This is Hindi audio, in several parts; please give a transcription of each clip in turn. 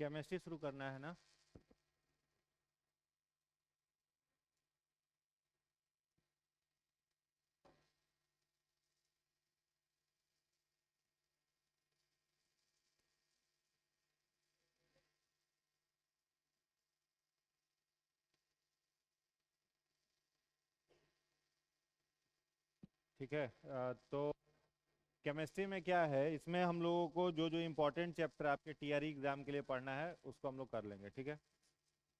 केमिस्ट्री शुरू करना है ना। ठीक है। तो केमिस्ट्री में क्या है, इसमें हम लोगों को जो जो इम्पोर्टेंट चैप्टर आपके टीआरई एग्जाम के लिए पढ़ना है उसको हम लोग कर लेंगे। ठीक है,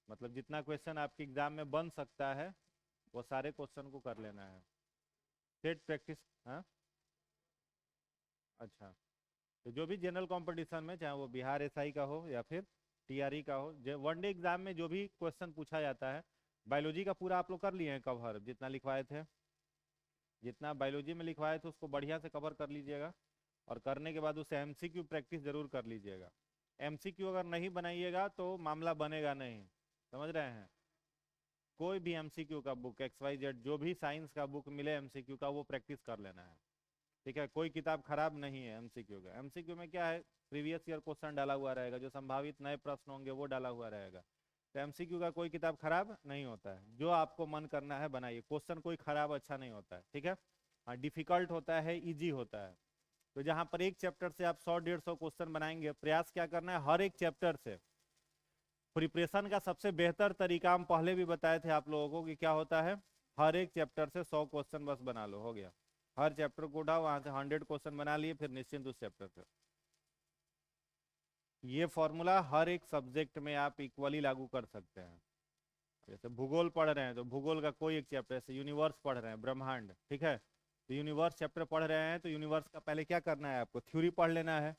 मतलब जितना क्वेश्चन आपके एग्जाम में बन सकता है वो सारे क्वेश्चन को कर लेना है। Set practice. हाँ, अच्छा। तो जो भी जनरल कंपटीशन में, चाहे वो बिहार एसआई का हो या फिर टीआरई का हो, जो वनडे एग्जाम में जो भी क्वेश्चन पूछा जाता है, बायोलॉजी का पूरा आप लोग कर लिए हैं कवर, जितना लिखवाए थे, जितना बायोलॉजी में लिखवाए थे उसको बढ़िया से कवर कर लीजिएगा। और करने के बाद उसे एमसीक्यू प्रैक्टिस जरूर कर लीजिएगा। एमसीक्यू अगर नहीं बनाइएगा तो मामला बनेगा नहीं, समझ रहे हैं। कोई भी एमसीक्यू का बुक, एक्स वाई जेड जो भी साइंस का बुक मिले एमसीक्यू का, वो प्रैक्टिस कर लेना है। ठीक है, कोई किताब खराब नहीं है एमसीक्यू का। एमसीक्यू में क्या है, प्रीवियस ईयर क्वेश्चन डाला हुआ रहेगा, जो संभावित नए प्रश्न होंगे वो डाला हुआ रहेगा। तो एमसीक्यू का कोई किताब खराब नहीं होता है, जो आपको मन करना है बनाइए। क्वेश्चन कोई खराब अच्छा नहीं होता है, ठीक है। हाँ, डिफिकल्ट होता है, इजी होता है। तो जहां पर एक चैप्टर से आप 100-150 क्वेश्चन बनाएंगे, प्रयास क्या करना है, हर एक चैप्टर से प्रिपरेशन का सबसे बेहतर तरीका हम पहले भी बताए थे आप लोगों को कि क्या होता है, हर एक चैप्टर से 100 क्वेश्चन बस बना लो, हो गया। हर चैप्टर को उठाओ, वहां से 100 क्वेश्चन बना लिए, फिर निश्चिंत उस चैप्टर से। ये फॉर्मूला हर एक सब्जेक्ट में आप इक्वली लागू कर सकते हैं। जैसे भूगोल पढ़ रहे हैं तो भूगोल का कोई एक चैप्टर, जैसे यूनिवर्स पढ़ रहे हैं, ब्रह्मांड, ठीक है। तो यूनिवर्स चैप्टर पढ़ रहे हैं तो यूनिवर्स का पहले क्या करना है, आपको थ्योरी पढ़ लेना है।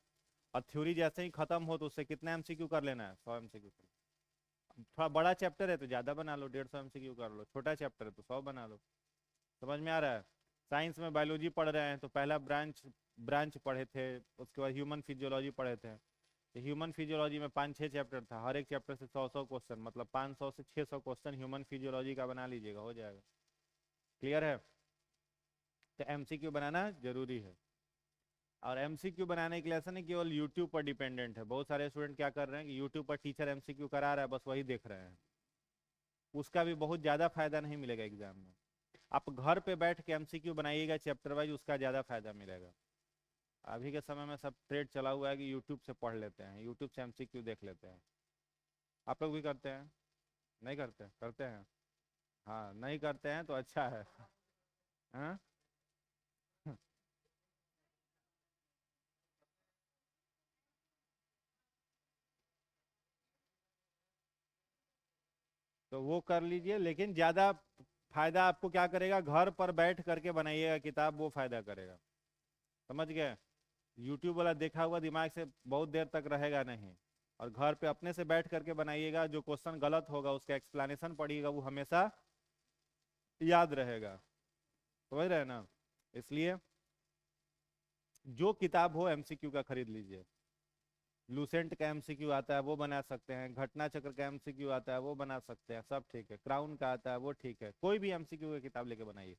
और थ्योरी जैसे ही खत्म हो तो उससे कितना एमसीक्यू कर लेना है, 100 एमसीक्यू। थोड़ा बड़ा चैप्टर है तो ज्यादा बना लो, 150 एमसीक्यू कर लो। छोटा चैप्टर है तो 100 बना लो। समझ में आ रहा है। साइंस में बायोलॉजी पढ़ रहे हैं तो पहला ब्रांच ब्रांच पढ़े थे, उसके बाद ह्यूमन फिजियोलॉजी पढ़े थे। तो ह्यूमन फिजियोलॉजी में 5-6 चैप्टर था, हर एक चैप्टर से 100-100 क्वेश्चन, मतलब 500 से 600 क्वेश्चन ह्यूमन फिजियोलॉजी का बना लीजिएगा, हो जाएगा। क्लियर है। तो एमसीक्यू बनाना जरूरी है। और एमसीक्यू बनाने के लिए ऐसा नहीं केवल यूट्यूब पर डिपेंडेंट है। बहुत सारे स्टूडेंट क्या कर रहे हैं कि यूट्यूब पर टीचर एमसीक्यू करा रहा है, बस वही देख रहे हैं। उसका भी बहुत ज़्यादा फायदा नहीं मिलेगा एग्जाम में। आप घर पे बैठ के एमसीक्यू बनाइएगा चैप्टर वाइज, उसका ज़्यादा फायदा मिलेगा। अभी के समय में सब ट्रेड चला हुआ है कि यूट्यूब से पढ़ लेते हैं, यूट्यूब से एमसीक्यू देख लेते हैं। आप लोग भी करते हैं? नहीं करते? करते हैं। हाँ, नहीं करते हैं तो अच्छा है। हाँ। तो वो कर लीजिए, लेकिन ज़्यादा फायदा आपको क्या करेगा, घर पर बैठ करके बनाइएगा किताब, वो फायदा करेगा। समझ गए। यूट्यूब वाला देखा हुआ दिमाग से बहुत देर तक रहेगा नहीं। और घर पे अपने से बैठ करके बनाइएगा, जो क्वेश्चन गलत होगा उसका एक्सप्लेनेशन पढ़िएगा, वो हमेशा याद रहेगा। समझ रहे हैं ना। इसलिए जो किताब हो एमसीक्यू का खरीद लीजिए। लूसेंट का एमसीक्यू आता है वो बना सकते हैं, घटना चक्र का एमसीक्यू आता है वो बना सकते हैं, सब ठीक है। क्राउन का आता है वो ठीक है। कोई भी एमसीक्यू की किताब लेके बनाइए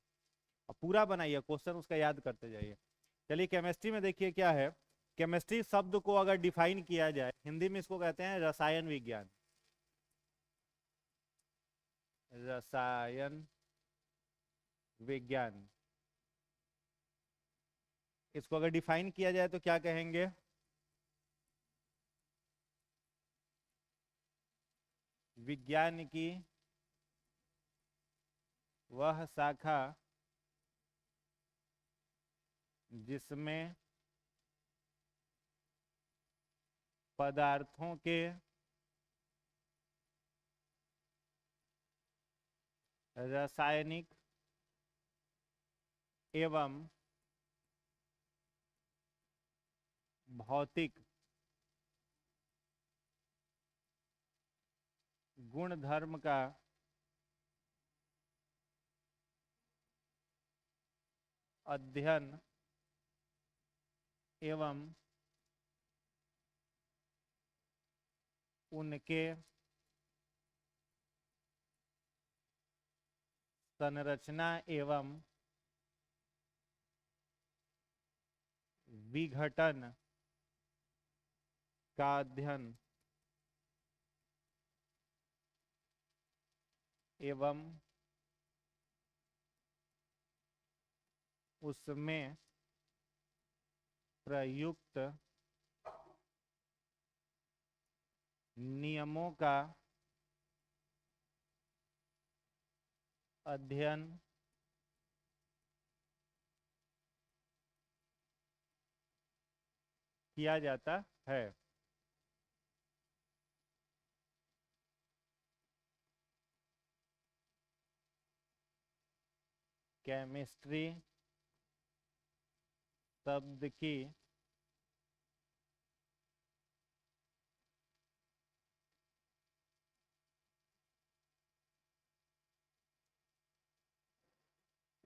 और पूरा बनाइए, क्वेश्चन उसका याद करते जाइए। चलिए केमिस्ट्री में देखिए क्या है। केमिस्ट्री शब्द को अगर डिफाइन किया जाए हिंदी में, इसको कहते हैं रसायन विज्ञान। रसायन विज्ञान, इसको अगर डिफाइन किया जाए तो क्या कहेंगे, विज्ञान की वह शाखा जिसमें पदार्थों के रासायनिक एवं भौतिक गुणधर्म का अध्ययन एवं उनके संरचना एवं विघटन का अध्ययन एवं उसमें प्रयुक्त नियमों का अध्ययन किया जाता है। केमिस्ट्री शब्द की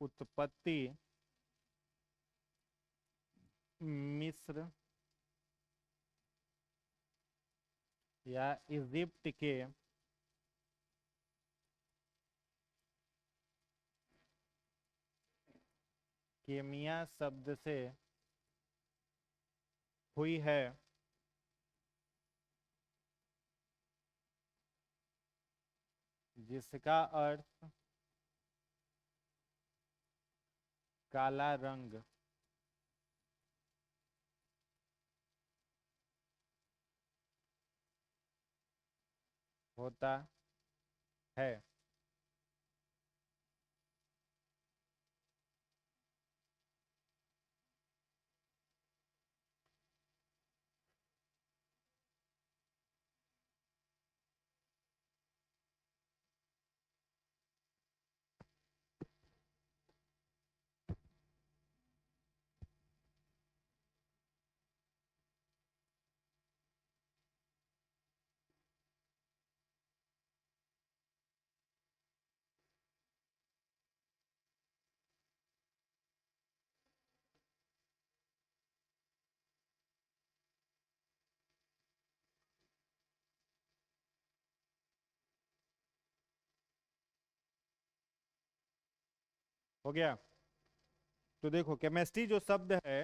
उत्पत्ति मिस्र या इजिप्ट के केमिया शब्द से हुई है, जिसका अर्थ काला रंग होता है। हो गया। तो देखो केमिस्ट्री जो शब्द है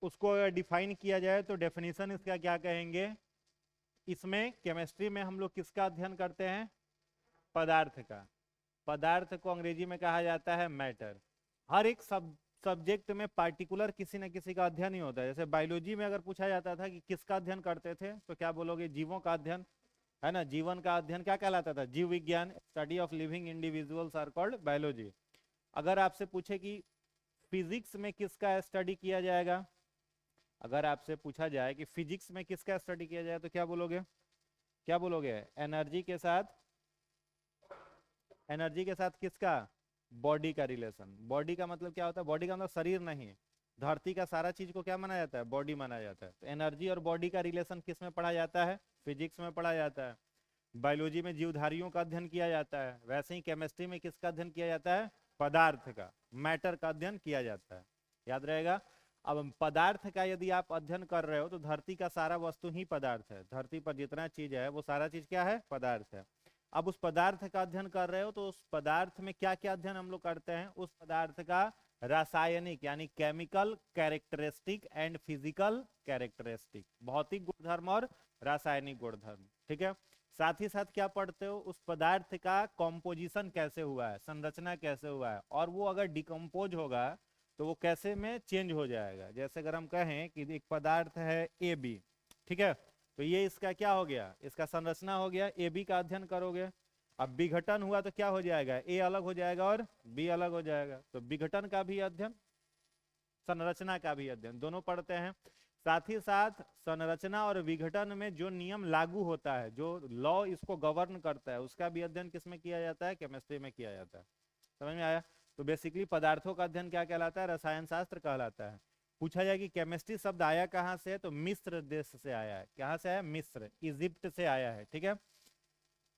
उसको अगर डिफाइन किया जाए तो डेफिनेशन इसका क्या कहेंगे, इसमें केमिस्ट्री में हम लोग किसका अध्ययन करते हैं, पदार्थ का। पदार्थ को अंग्रेजी में कहा जाता है मैटर। हर एक सब्जेक्ट में पार्टिकुलर किसी न किसी का अध्ययन ही होता है। जैसे बायोलॉजी में अगर पूछा जाता था कि किसका अध्ययन करते थे तो क्या बोलोगे, जीवों का अध्ययन, है ना। जीवन का अध्ययन क्या कहलाता था, जीव विज्ञान। Study of living individuals are called biology. अगर आपसे पूछे कि फिजिक्स में किसका स्टडी किया जाएगा, अगर आपसे पूछा जाए कि फिजिक्स में किसका स्टडी किया जाए तो क्या बोलोगे, क्या बोलोगे, एनर्जी के साथ, एनर्जी के साथ किसका, बॉडी का रिलेशन। बॉडी का मतलब क्या होता है, बॉडी का मतलब शरीर नहीं, धरती का सारा चीज को क्या माना जाता है, बॉडी माना जाता है। तो एनर्जी और बॉडी का रिलेशन किस में पढ़ा जाता है, फिजिक्स में पढ़ा जाता है। बायोलॉजी में जीवधारियों का अध्ययन किया जाता है, वैसे ही केमिस्ट्री में किसका अध्ययन किया जाता है, पदार्थ का, मैटर का अध्ययन किया जाता है। याद रहेगा। अब पदार्थ का यदि आप अध्ययन कर रहे हो तो धरती का सारा वस्तु ही पदार्थ है। धरती पर जितना चीज है वो सारा चीज क्या है, पदार्थ है। अब उस पदार्थ का अध्ययन कर रहे हो तो उस पदार्थ में क्या क्या अध्ययन हम लोग करते हैं, उस पदार्थ का रासायनिक यानी chemical characteristic and physical characteristic, भौतिक गुणधर्म और रासायनिक गुणधर्म। ठीक है। साथ ही साथ क्या पढ़ते हो, उस पदार्थ का कॉम्पोजिशन कैसे हुआ है, संरचना कैसे हुआ है, और वो अगर डिकम्पोज होगा तो वो कैसे में चेंज हो जाएगा। जैसे अगर हम कहें कि एक पदार्थ है ए बी, ठीक है, तो ये इसका क्या हो गया, इसका संरचना हो गया, ए बी का अध्ययन करोगे। अब विघटन हुआ तो क्या हो जाएगा, ए अलग हो जाएगा और बी अलग हो जाएगा। तो विघटन का भी अध्ययन, संरचना का भी अध्ययन, दोनों पढ़ते हैं। साथ ही साथ संरचना और विघटन में जो नियम लागू होता है, जो लॉ इसको गवर्न करता है, उसका भी अध्ययन किसमें किया जाता है, केमिस्ट्री में किया जाता है। समझ में आया। तो बेसिकली पदार्थों का अध्ययन क्या कहलाता है, रसायन शास्त्र कहलाता है। पूछा जाए कि केमिस्ट्री शब्द आया कहाँ से है, तो मिस्र देश से आया है। कहाँ से आया, मिस्र, इजिप्ट से आया है। ठीक है।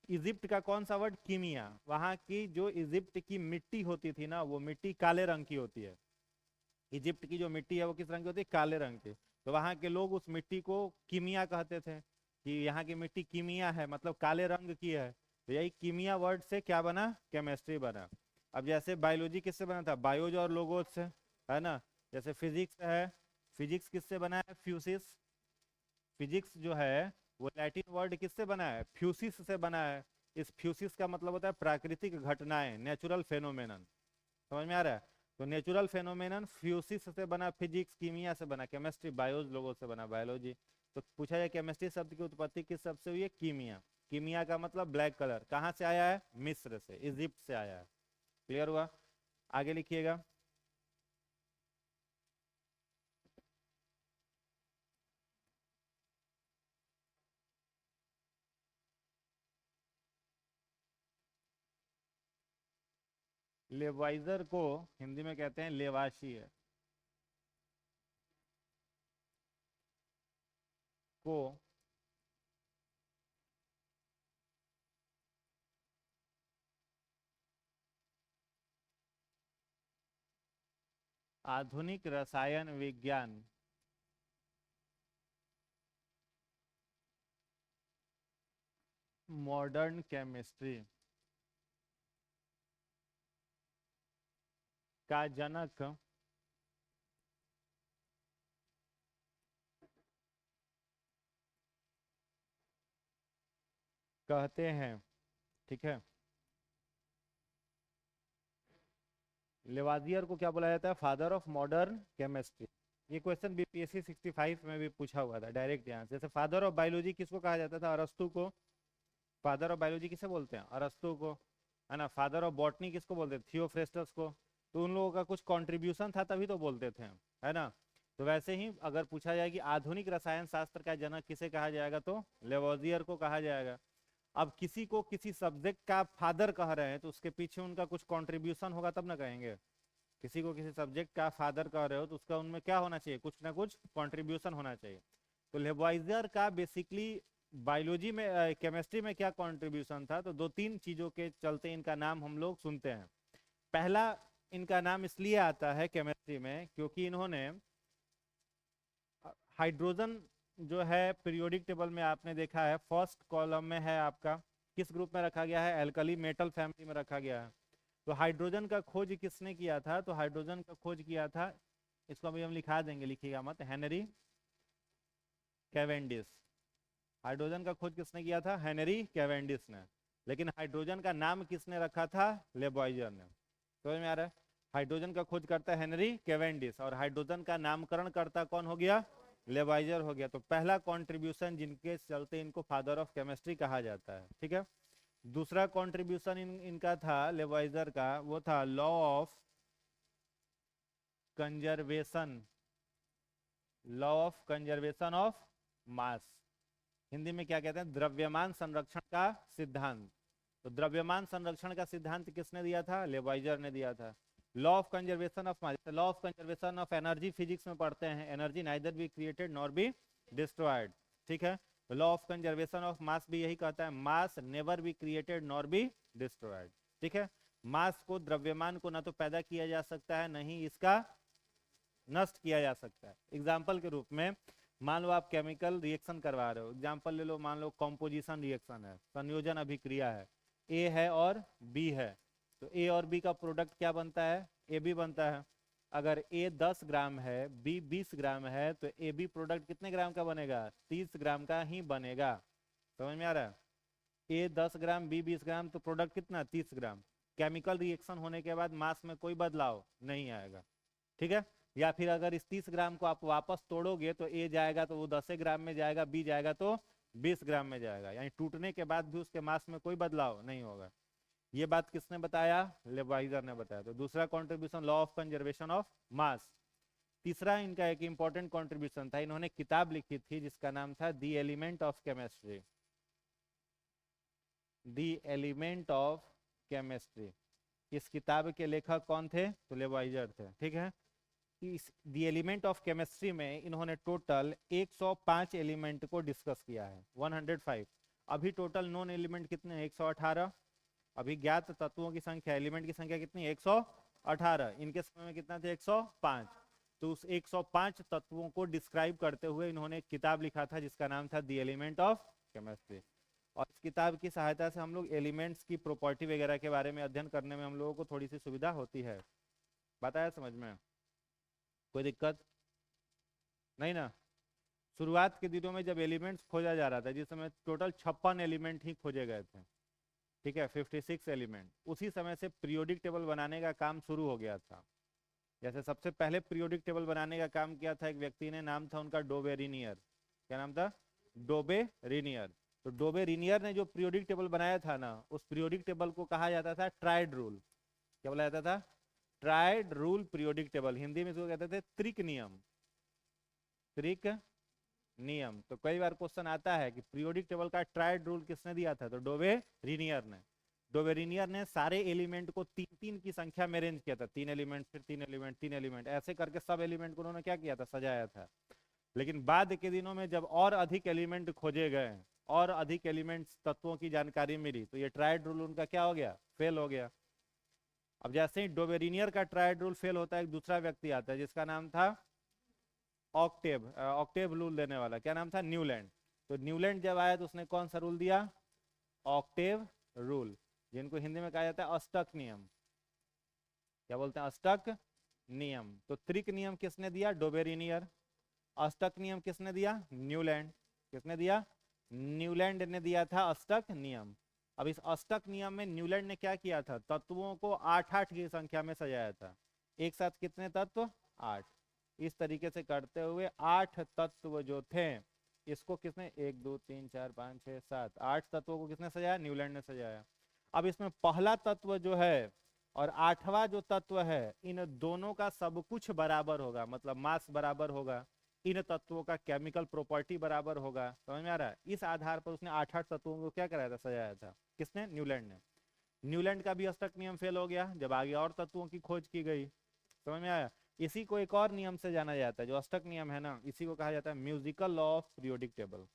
इजिप्ट का कौन सा वर्ड, कीमिया। वहां की जो इजिप्ट की मिट्टी होती थी ना, वो मिट्टी काले रंग की होती है। इजिप्ट की जो मिट्टी है वो किस रंग की होती है, काले रंग की। तो वहां के लोग उस मिट्टी को कीमिया कहते थे, कि यहाँ की मिट्टी कीमिया है, मतलब काले रंग की है। तो यही कीमिया वर्ड से क्या बना, केमिस्ट्री बना। अब जैसे बायोलॉजी किससे बना था, बायोज और लोगोस से, है ना। जैसे फिजिक्स है, फिजिक्स किससे बना है, फ्यूसिस। फिजिक्स जो है वो लैटिन वर्ड किससे बना है, फ्यूसिस से बना है। इस फ्यूसिस का मतलब होता है प्राकृतिक घटनाएं, नेचुरल फेनोमेनन। समझ में आ रहा है? तो नेचुरल फेनोमेनन फ्यूसिस से बना, फिजिक्स कीमिया से बना, केमिस्ट्री बायोज लोगों से बना, बायोलॉजी। तो पूछा जाए केमिस्ट्री शब्द की उत्पत्ति किस शब्द से हुई है? कीमिया। कीमिया का मतलब ब्लैक कलर, कहाँ से आया है? मिस्र से, इजिप्ट से आया है। क्लियर हुआ? आगे लिखिएगा। लेवाइजर को हिंदी में कहते हैं लेवाशी है, को आधुनिक रसायन विज्ञान मॉडर्न केमिस्ट्री का जनक कहते हैं। ठीक है, लेवाजियर को क्या बोला जाता है? Father of modern chemistry. ये क्वेश्चन बीपीएससी 65 में भी पूछा हुआ था डायरेक्ट यहाँ से। जैसे फादर ऑफ बायोलॉजी किसको कहा जाता था? अरस्तु को। फादर ऑफ बायोलॉजी किसे बोलते हैं? अरस्तु को, है ना। फादर ऑफ बॉटनी किसको बोलते थे? थियोफ्रेस्टस को। तो उन लोगों का कुछ कंट्रीब्यूशन था तभी तो बोलते थे, है ना। तो वैसे ही अगर पूछा जाए कि आधुनिक रसायन शास्त्र का जनक किसे कहा जाएगा, तो लेवोजियर को कहा जाएगा। अब किसी को किसी सब्जेक्ट का फादर कह रहे हैं तो उसके पीछे उनका कुछ कंट्रीब्यूशन होगा तब ना कहेंगे। किसी को किसी सब्जेक्ट का फादर कह रहे हो तो उसका उनमें क्या होना चाहिए? कुछ ना कुछ कंट्रीब्यूशन होना चाहिए। तो लेवोइजर का बेसिकली बायोलॉजी में, केमिस्ट्री में क्या कंट्रीब्यूशन था? तो दो तीन चीजों के चलते इनका नाम हम लोग सुनते हैं। पहला, इनका नाम इसलिए आता है केमिस्ट्री में क्योंकि इन्होंने हाइड्रोजन जो है पीरियोडिक टेबल में आपने देखा है फर्स्ट कॉलम में है आपका, किस ग्रुप में रखा गया है? एल्कली मेटल फैमिली में रखा गया है। तो हाइड्रोजन का खोज किसने किया था? तो हाइड्रोजन का खोज किया था, इसको अभी हम लिखा देंगे, लिखिएगा मत, हेनरी कैवेंडिस। हाइड्रोजन का खोज किसने किया था? हेनरी कैवेंडिस ने। लेकिन हाइड्रोजन का नाम किसने रखा था? लेबॉयजर ने। समझ में आ रहा है? हाइड्रोजन का खोज करता है हेनरी कैवेंडिस और हाइड्रोजन का नामकरण करता कौन हो गया? लेबॉयजर हो गया। तो पहला कंट्रीब्यूशन जिनके चलते इनको फादर ऑफ केमिस्ट्री कहा जाता है। ठीक है। दूसरा कंट्रीब्यूशन इनका था लेबॉयजर का, वो था law of conservation, law of conservation of मास। हिंदी में क्या कहते हैं? द्रव्यमान संरक्षण का सिद्धांत। तो द्रव्यमान संरक्षण का सिद्धांत किसने दिया था? लेबॉयजर ने दिया था। Law of conservation of mass, law of conservation of energy physics में पढ़ते हैं, energy neither be created nor be destroyed. ठीक है। Law of conservation of mass भी यही कहता है, mass never be created nor be destroyed. ठीक है। मास को, द्रव्यमान को ना तो पैदा किया जा सकता है, नहीं इसका नष्ट किया जा सकता है। एग्जाम्पल के रूप में मान लो आप केमिकल रिएक्शन करवा रहे हो, एग्जाम्पल ले लो, मान लो कॉम्पोजिशन रिएक्शन है, संयोजन अभिक्रिया है, ए है और बी है। तो ए और बी का प्रोडक्ट क्या बनता है? ए बी बनता है। अगर ए 10 ग्राम है, बी 20 ग्राम है, तो ए बी प्रोडक्ट कितने ग्राम का बनेगा? 30 ग्राम का ही बनेगा। समझ में आ रहा है? ए 10 ग्राम, बी 20 ग्राम, तो प्रोडक्ट कितना? 30 ग्राम। केमिकल रिएक्शन होने के बाद मास में कोई बदलाव नहीं आएगा। ठीक है। या फिर अगर इस 30 ग्राम को आप वापस तोड़ोगे तो ए जाएगा तो वो 10 ग्राम में जाएगा, बी जाएगा तो 20 ग्राम में जाएगा, यानी टूटने के बाद भी उसके मास में कोई बदलाव नहीं होगा। ये बात किसने बताया? लेवाइजर ने बताया। तो दूसरा contribution law of conservation of मास। तीसरा इनका एक इंपॉर्टेंट कॉन्ट्रीब्यूशन था, इन्होंने किताब लिखी थी जिसका नाम था the element of chemistry, the element of chemistry. इस किताब के लेखक कौन थे? तो लेवाइजर थे। ठीक है। इस दी एलिमेंट ऑफ केमिस्ट्री में इन्होंने टोटल 105 एलिमेंट को डिस्कस किया है, 105। अभी टोटल नॉन एलिमेंट कितने हैं? 118। अभी ज्ञात तत्वों की संख्या, एलिमेंट की संख्या कितनी? 118। इनके समय में कितना थे? 105। तो उस 105 तत्वों को डिस्क्राइब करते हुए इन्होंने एक किताब लिखा था जिसका नाम था दी एलिमेंट ऑफ केमिस्ट्री। और इस किताब की सहायता से हम लोग एलिमेंट्स की प्रॉपर्टी वगैरह के बारे में अध्ययन करने में हम लोगों को थोड़ी सी सुविधा होती है। बताया समझ में? कोई दिक्कत नहीं ना? शुरुआत के दिनों में जब एलिमेंट्स खोजा जा रहा था, जिस समय टोटल 56 एलिमेंट ही खोजे गए थे, ठीक है, 56 एलिमेंट। उसी समय से पीरियोडिक टेबल बनाने का काम शुरू हो गया था। जैसे सबसे पहले पीरियोडिक टेबल बनाने का काम किया था एक व्यक्ति ने, नाम था उनका डोबेरिनियर। क्या नाम था? डोबेरिनियर। तो डोबेरिनियर ने जो पीरियोडिक टेबल बनाया था ना, उस पीरियोडिक टेबल को कहा जाता था ट्राइड रूल। क्या बोला जाता था? Tried rule periodic table. Hindi में इसको कहते थे त्रिक नियम। त्रिक नियम। तो कई बार क्वेश्चन आता है कि पीरियोडिक टेबल का ट्राइड रूल किसने दिया था? तो डोबेरिनियर ने। डोबेरिनियर ने सारे एलिमेंट को तीन तीन की संख्या में अरेंज किया था। 3 एलिमेंट, फिर 3 एलिमेंट, 3 एलिमेंट, ऐसे करके सब एलिमेंट को उन्होंने क्या किया था? सजाया था। लेकिन बाद के दिनों में जब और अधिक एलिमेंट खोजे गए और अधिक एलिमेंट्स तत्वों की जानकारी मिली, तो ये ट्राइड रूल उनका क्या हो गया? फेल हो गया। अब जैसे ही डोबेरिनियर का ट्राइड रूल फेल होता है, एक दूसरा व्यक्ति आता है जिसका नाम था ऑक्टेव। ऑक्टेव रूल देने वाला। क्या नाम था? न्यूलैंड। तो न्यूलैंड जब आया तो उसने कौन सा रूल दिया? ऑक्टेव रूल, जिनको हिंदी में कहा जाता है अष्टक नियम। क्या बोलते हैं? अष्टक नियम। तो त्रिक नियम किसने दिया? डोबेरिनियर। अष्टक नियम किसने दिया? न्यूलैंड। किसने दिया? न्यूलैंड ने दिया था अष्टक नियम। अब इस अष्टक नियम में न्यूलैंड ने क्या किया था? तत्वों को 8-8 की संख्या में सजाया था। एक साथ कितने तत्व? 8। इस तरीके से करते हुए 8 तत्व जो थे, इसको किसने? 1 2 3 4 5 6 7 8 तत्वों को किसने सजाया? न्यूलैंड ने सजाया। अब इसमें पहला तत्व जो है और 8वां जो तत्व है, इन दोनों का सब कुछ बराबर होगा, मतलब मास बराबर होगा। इन तत्वों का केमिकल प्रॉपर्टी बराबर होगा। समझ में आ रहा है? इस आधार पर उसने 8-8 तत्वों को क्या कराया था? सजाया था। किसने? न्यूलैंड ने। न्यूलैंड का भी अष्टक नियम फेल हो गया जब आगे और तत्वों की खोज की गई। समझ में आया? इसी को एक और नियम से जाना जाता है, जो अष्टक नियम है ना, इसी को कहा जाता है musical law of periodic table.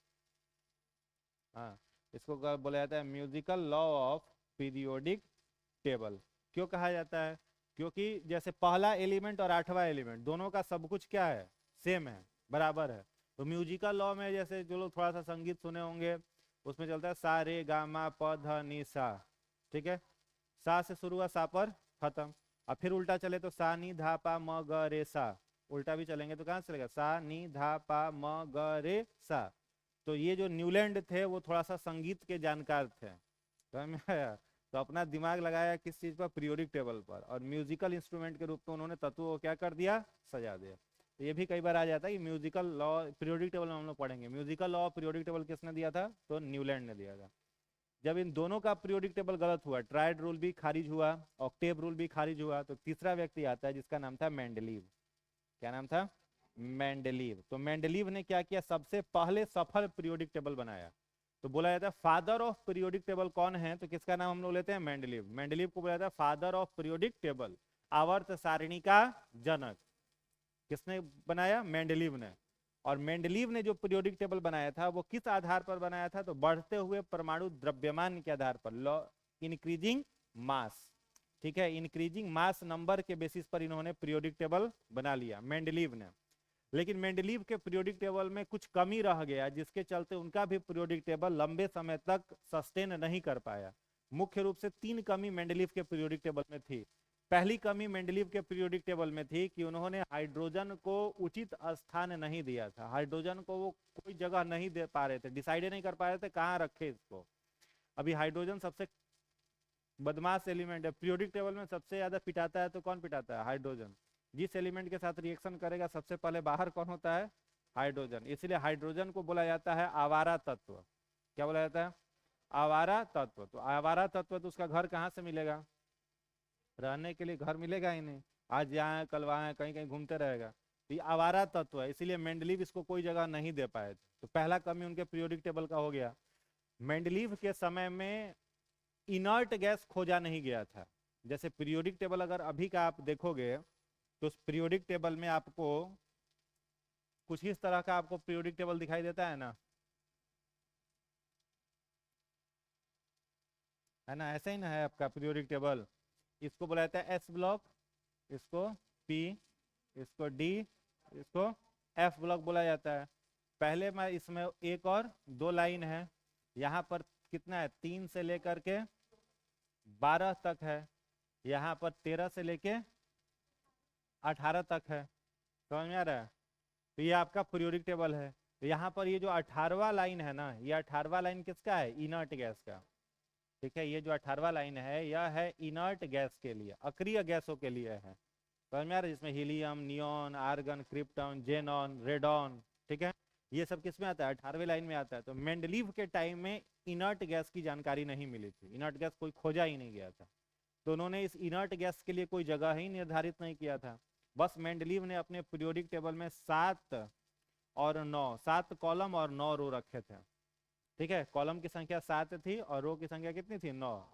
हाँ, इसको बोला जाता है musical law of periodic table. क्यों कहा जाता है? क्योंकि जैसे पहला एलिमेंट और 8वां एलिमेंट दोनों का सब कुछ क्या है? सेम है, बराबर है। तो म्यूजिकल लॉ में जैसे जो लोग थोड़ा सा संगीत सुने होंगे, उसमें चलता है सा रे गा मा प ध नि सा। ठीक है, सा से शुरू हुआ, सा पर खत्म। अब फिर उल्टा चले तो सा नी धा पा म ग रे सा। उल्टा भी चलेंगे तो कहाँ से चलेगा? सा नी धा पा म ग रे सा। तो ये जो न्यूलैंड थे वो थोड़ा सा संगीत के जानकार थे। समझ में आया? तो अपना दिमाग लगाया किस चीज पर? पीरियोडिक टेबल पर। और म्यूजिकल इंस्ट्रूमेंट के रूप में उन्होंने तत्वों को क्या कर दिया? सजा दिया। तो ये भी कई बार आ जाता है कि म्यूजिकल लॉ पीरियोडिक टेबल में हम लोग पढ़ेंगे। म्यूजिकल लॉ पीरियोडिक टेबल किसने दिया था? तो न्यूलैंड ने दिया था। जब इन दोनों का पीरियोडिक टेबल गलत हुआ, ट्राइड रूल भी खारिज हुआ, ऑक्टेव रूल भी खारिज हुआ, तो तीसरा व्यक्ति आता है जिसका नाम था मेंडलीव। क्या नाम था? मेंडलीव। तो मेंडलीव ने क्या किया? सबसे पहले सफल पीरियोडिक टेबल बनाया। तो बोला जाता है फादर ऑफ पीरियोडिक टेबल कौन है? तो किसका नाम हम लोग लेते हैं? मेंडलीव। मेंडलीव को बोला जाता है फादर ऑफ पीरियोडिक टेबल, आवर्त सारणी का जनक। किसने बनाया? मेंडलीव ने। और मेंडलीव ने जो पीरियोडिक टेबल बनाया था वो किस आधार पर बनाया था? तो बढ़ते हुए परमाणु द्रव्यमान के आधार पर, लॉ इंक्रीजिंग मास। ठीक है, इंक्रीजिंग मास नंबर के बेसिस पर इन्होंने पीरियोडिक टेबल बना लिया मेंडलीव ने। लेकिन मेंडलीव के पीरियोडिक टेबल में कुछ कमी रह गया, जिसके चलते उनका भी पीरियोडिक टेबल लंबे समय तक सस्टेन नहीं कर पाया। मुख्य रूप से 3 कमी मेंडलीव के पीरियोडिक टेबल में थी। पहली कमी मेंडलीव के पीरियोडिक टेबल में थी कि उन्होंने हाइड्रोजन को उचित स्थान नहीं दिया था। हाइड्रोजन को वो कोई जगह नहीं दे पा रहे थे, डिसाइड नहीं कर पा रहे थे कहाँ रखे इसको। अभी हाइड्रोजन सबसे बदमाश एलिमेंट है। पीरियोडिक टेबल में सबसे ज्यादा पिटाता है तो कौन पिटाता है? हाइड्रोजन। जिस एलिमेंट के साथ रिएक्शन करेगा सबसे पहले बाहर कौन होता है? हाइड्रोजन। इसलिए हाइड्रोजन को बोला जाता है आवारा तत्व। क्या बोला जाता है? आवारा तत्व। तो आवारा तत्व तो उसका घर कहाँ से मिलेगा? रहने के लिए घर मिलेगा ही नहीं, आज यहाँ है कल वहाँ है, कहीं कहीं घूमते रहेगा। तो ये आवारा तत्व है, इसीलिए मेंडलीव इसको कोई जगह नहीं दे पाए थे। तो पहला कमी उनके पीरियोडिक टेबल का हो गया। मेंडलीव के समय में इनर्ट गैस खोजा नहीं गया था। जैसे पीरियोडिक टेबल अगर अभी का आप देखोगे तो उस पीरियोडिक टेबल में आपको कुछ इस तरह का आपको पीरियोडिक टेबल दिखाई देता है ना, है ना? ऐसा ही ना है आपका पीरियोडिक टेबल। इसको बोला जाता है एस ब्लॉक, इसको पी, इसको डी, इसको एफ ब्लॉक बोला जाता है। पहले में इसमें एक और 2 लाइन है। यहाँ पर कितना है? 3 से लेकर के 12 तक है। यहाँ पर 13 से लेके 18 तक है। समझ में आ रहा है? तो ये आपका पीरियोडिक टेबल है। तो यहाँ पर ये जो 18वां लाइन है ना, ये 18वां लाइन किसका है? इनर्ट गैस का। ठीक है, ये जो 18वां लाइन है यह है इनर्ट गैस के लिए, अक्रिय गैसों के लिए है, समझ में आ रहा है, जिसमें helium, neon, argon, krypton, xenon, radon, ठीक है, ये सब किस में आता है, 18वें लाइन में आता है। तो मेंडलीव के टाइम में इनर्ट गैस की जानकारी नहीं मिली थी, इनर्ट गैस कोई खोजा ही नहीं गया था, तो उन्होंने इस इनर्ट गैस के लिए कोई जगह ही निर्धारित नहीं किया था। बस मेंडलीव ने अपने पीरियोडिक टेबल में 7 कॉलम और 9 रो रखे थे, ठीक है, कॉलम की संख्या 7 थी और रो की संख्या कितनी थी, 9।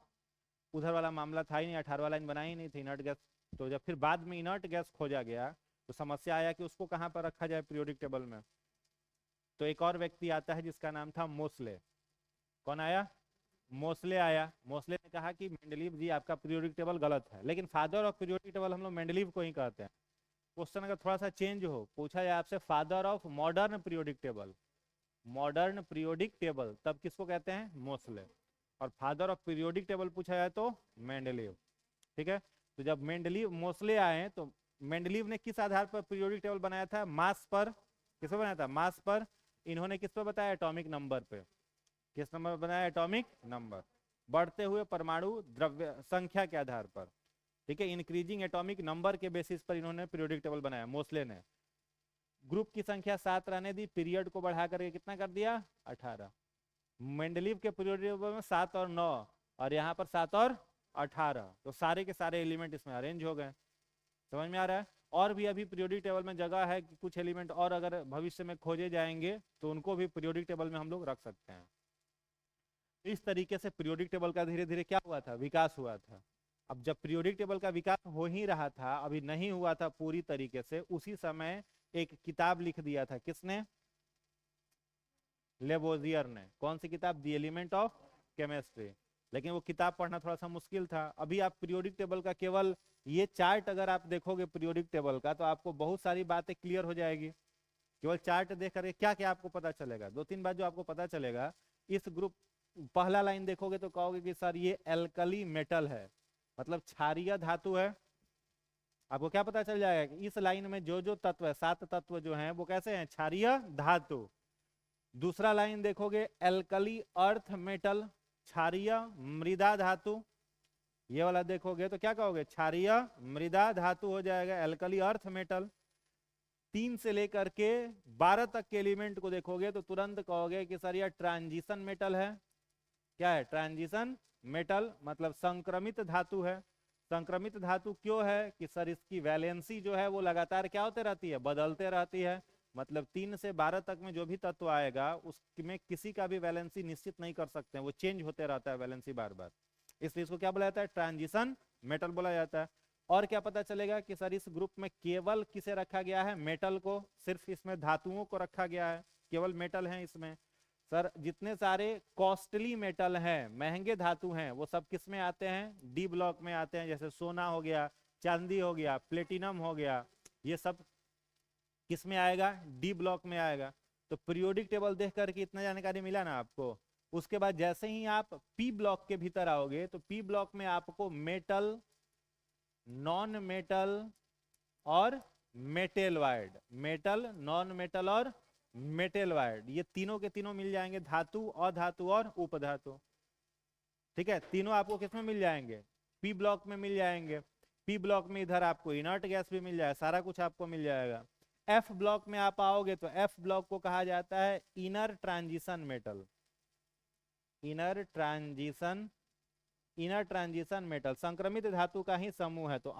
उधर वाला मामला था ही नहीं, 18वां लाइन बनाई ही नहीं थी इनर्ट गैस। तो जब फिर बाद में इनर्ट गैस खोजा गया तो समस्या आया कि उसको कहाँ पर रखा जाए पीरियोडिक टेबल में। तो एक और व्यक्ति आता है जिसका नाम था मोस्ले। कौन आया, मोस्ले आया। मोस्ले ने कहा कि मेंडलीव जी आपका पीरियोडिक टेबल गलत है, लेकिन फादर ऑफ पीरियोडिक टेबल हम लोग मेंडलीव को ही कहते हैं। क्वेश्चन अगर थोड़ा सा चेंज हो, पूछा जाए आपसे father of modern periodic table, modern periodic table, तब किसको कहते हैं, मोस्ले। और फादर ऑफ पीरियोडिक टेबल पूछा जाए तो मेंडलीव, ठीक है। तो जब मेंडलीव मोस्ले आए तो मेंडलीव ने किस आधार पर पीरियोडिक टेबल बनाया था, मास पर। किस पर बनाया था, मास पर। इन्होंने किस पर बताया, एटॉमिक नंबर पे। किस नंबर पर बनाया, एटॉमिक नंबर, बढ़ते हुए परमाणु द्रव्य संख्या के आधार पर, ठीक है, इंक्रीजिंग एटॉमिक नंबर के बेसिस पर इन्होंने पीरियोडिक टेबल बनाया मोस्ले ने। ग्रुप की संख्या 7 रहने दी, पीरियड को बढ़ा करके कितना कर दिया, 18। मेंडलीव के पीरियोडिक टेबल में 7 और 9, और यहाँ पर 7 और 18, तो सारे के सारे एलिमेंट इसमें अरेंज हो गए। समझ में आ रहा है। और भी अभी पीरियोडिक टेबल में जगह है कि कुछ एलिमेंट और अगर भविष्य में खोजे जाएंगे तो उनको भी पीरियोडिक टेबल में हम लोग रख सकते हैं। इस तरीके से पीरियोडिक टेबल का धीरे धीरे क्या हुआ था, विकास हुआ था। अब जब पीरियोडिक टेबल का विकास हो ही रहा था, अभी नहीं हुआ था पूरी तरीके से, उसी समय एक किताब लिख दिया था, किसने, लेवोजियर ने। कौन सी किताब, दी एलिमेंट ऑफ केमिस्ट्री। लेकिन वो किताब पढ़ना थोड़ा सा मुश्किल था। अभी आप पीरियोडिक टेबल का केवल ये चार्ट अगर आप देखोगे पीरियोडिक टेबल का, तो आपको बहुत सारी बातें क्लियर हो जाएगी। केवल चार्ट देख करके क्या क्या आपको पता चलेगा, 2-3 बात जो आपको पता चलेगा। इस ग्रुप, पहला लाइन देखोगे तो कहोगे कि सर ये एल्कली मेटल है, मतलब क्षारीय धातु है। आपको क्या पता चल जाएगा कि इस लाइन में जो जो तत्व है, 7 तत्व जो हैं वो कैसे हैं, क्षारीय धातु। दूसरा लाइन देखोगे, एल्कली अर्थ मेटल, क्षारीय मृदा धातु। ये वाला देखोगे तो क्या कहोगे, क्षारीय मृदा धातु हो जाएगा, एल्कली अर्थ मेटल। 3 से लेकर के 12 तक के एलिमेंट को देखोगे तो तुरंत कहोगे कि सर यह ट्रांजिशन मेटल है। क्या है, ट्रांजिशन मेटल, मतलब संक्रमित धातु है। संक्रमित धातु क्यों है कि सर इसकी वैलेंसी जो है वो लगातार क्या होते रहती है, बदलते रहती है। मतलब 3 से 12 तक में जो भी तत्व आएगा उसमें किसी का भी वैलेंसी निश्चित नहीं कर सकते हैं, वो चेंज होते रहता है वैलेंसी बार बार, इसलिए इसको क्या बोला जाता है, ट्रांजिशन मेटल बोला जाता है। और क्या पता चलेगा कि सर इस ग्रुप में केवल किसे रखा गया है, मेटल को, सिर्फ इसमें धातुओं को रखा गया है, केवल मेटल है इसमें। सर जितने सारे कॉस्टली मेटल हैं, महंगे धातु हैं, वो सब किस में आते हैं, डी ब्लॉक में आते हैं। जैसे सोना हो गया, चांदी हो गया, प्लेटिनम हो गया, ये सब किस में आएगा, डी ब्लॉक में आएगा। तो पीरियोडिक टेबल देख करके इतना जानकारी मिला ना आपको। उसके बाद जैसे ही आप पी ब्लॉक के भीतर आओगे तो पी ब्लॉक में आपको मेटल, नॉन मेटल और metal wide, metal, non metal और मेटेल वाइड, ये तीनों के तीनों मिल जाएंगे, धातु, अधातु और उपधातु। ठीक है, तीनों आपको किसमें मिल जाएंगे, पी ब्लॉक में मिल जाएंगे। पी ब्लॉक में इधर आपको इनर्ट गैस भी मिल जाएगा, सारा कुछ आपको मिल जाएगा। एफ ब्लॉक में आप आओगे तो एफ ब्लॉक को कहा जाता है inner transition metal, inner transition, inner transition metal संक्रमित धातु का ही समूह है। तो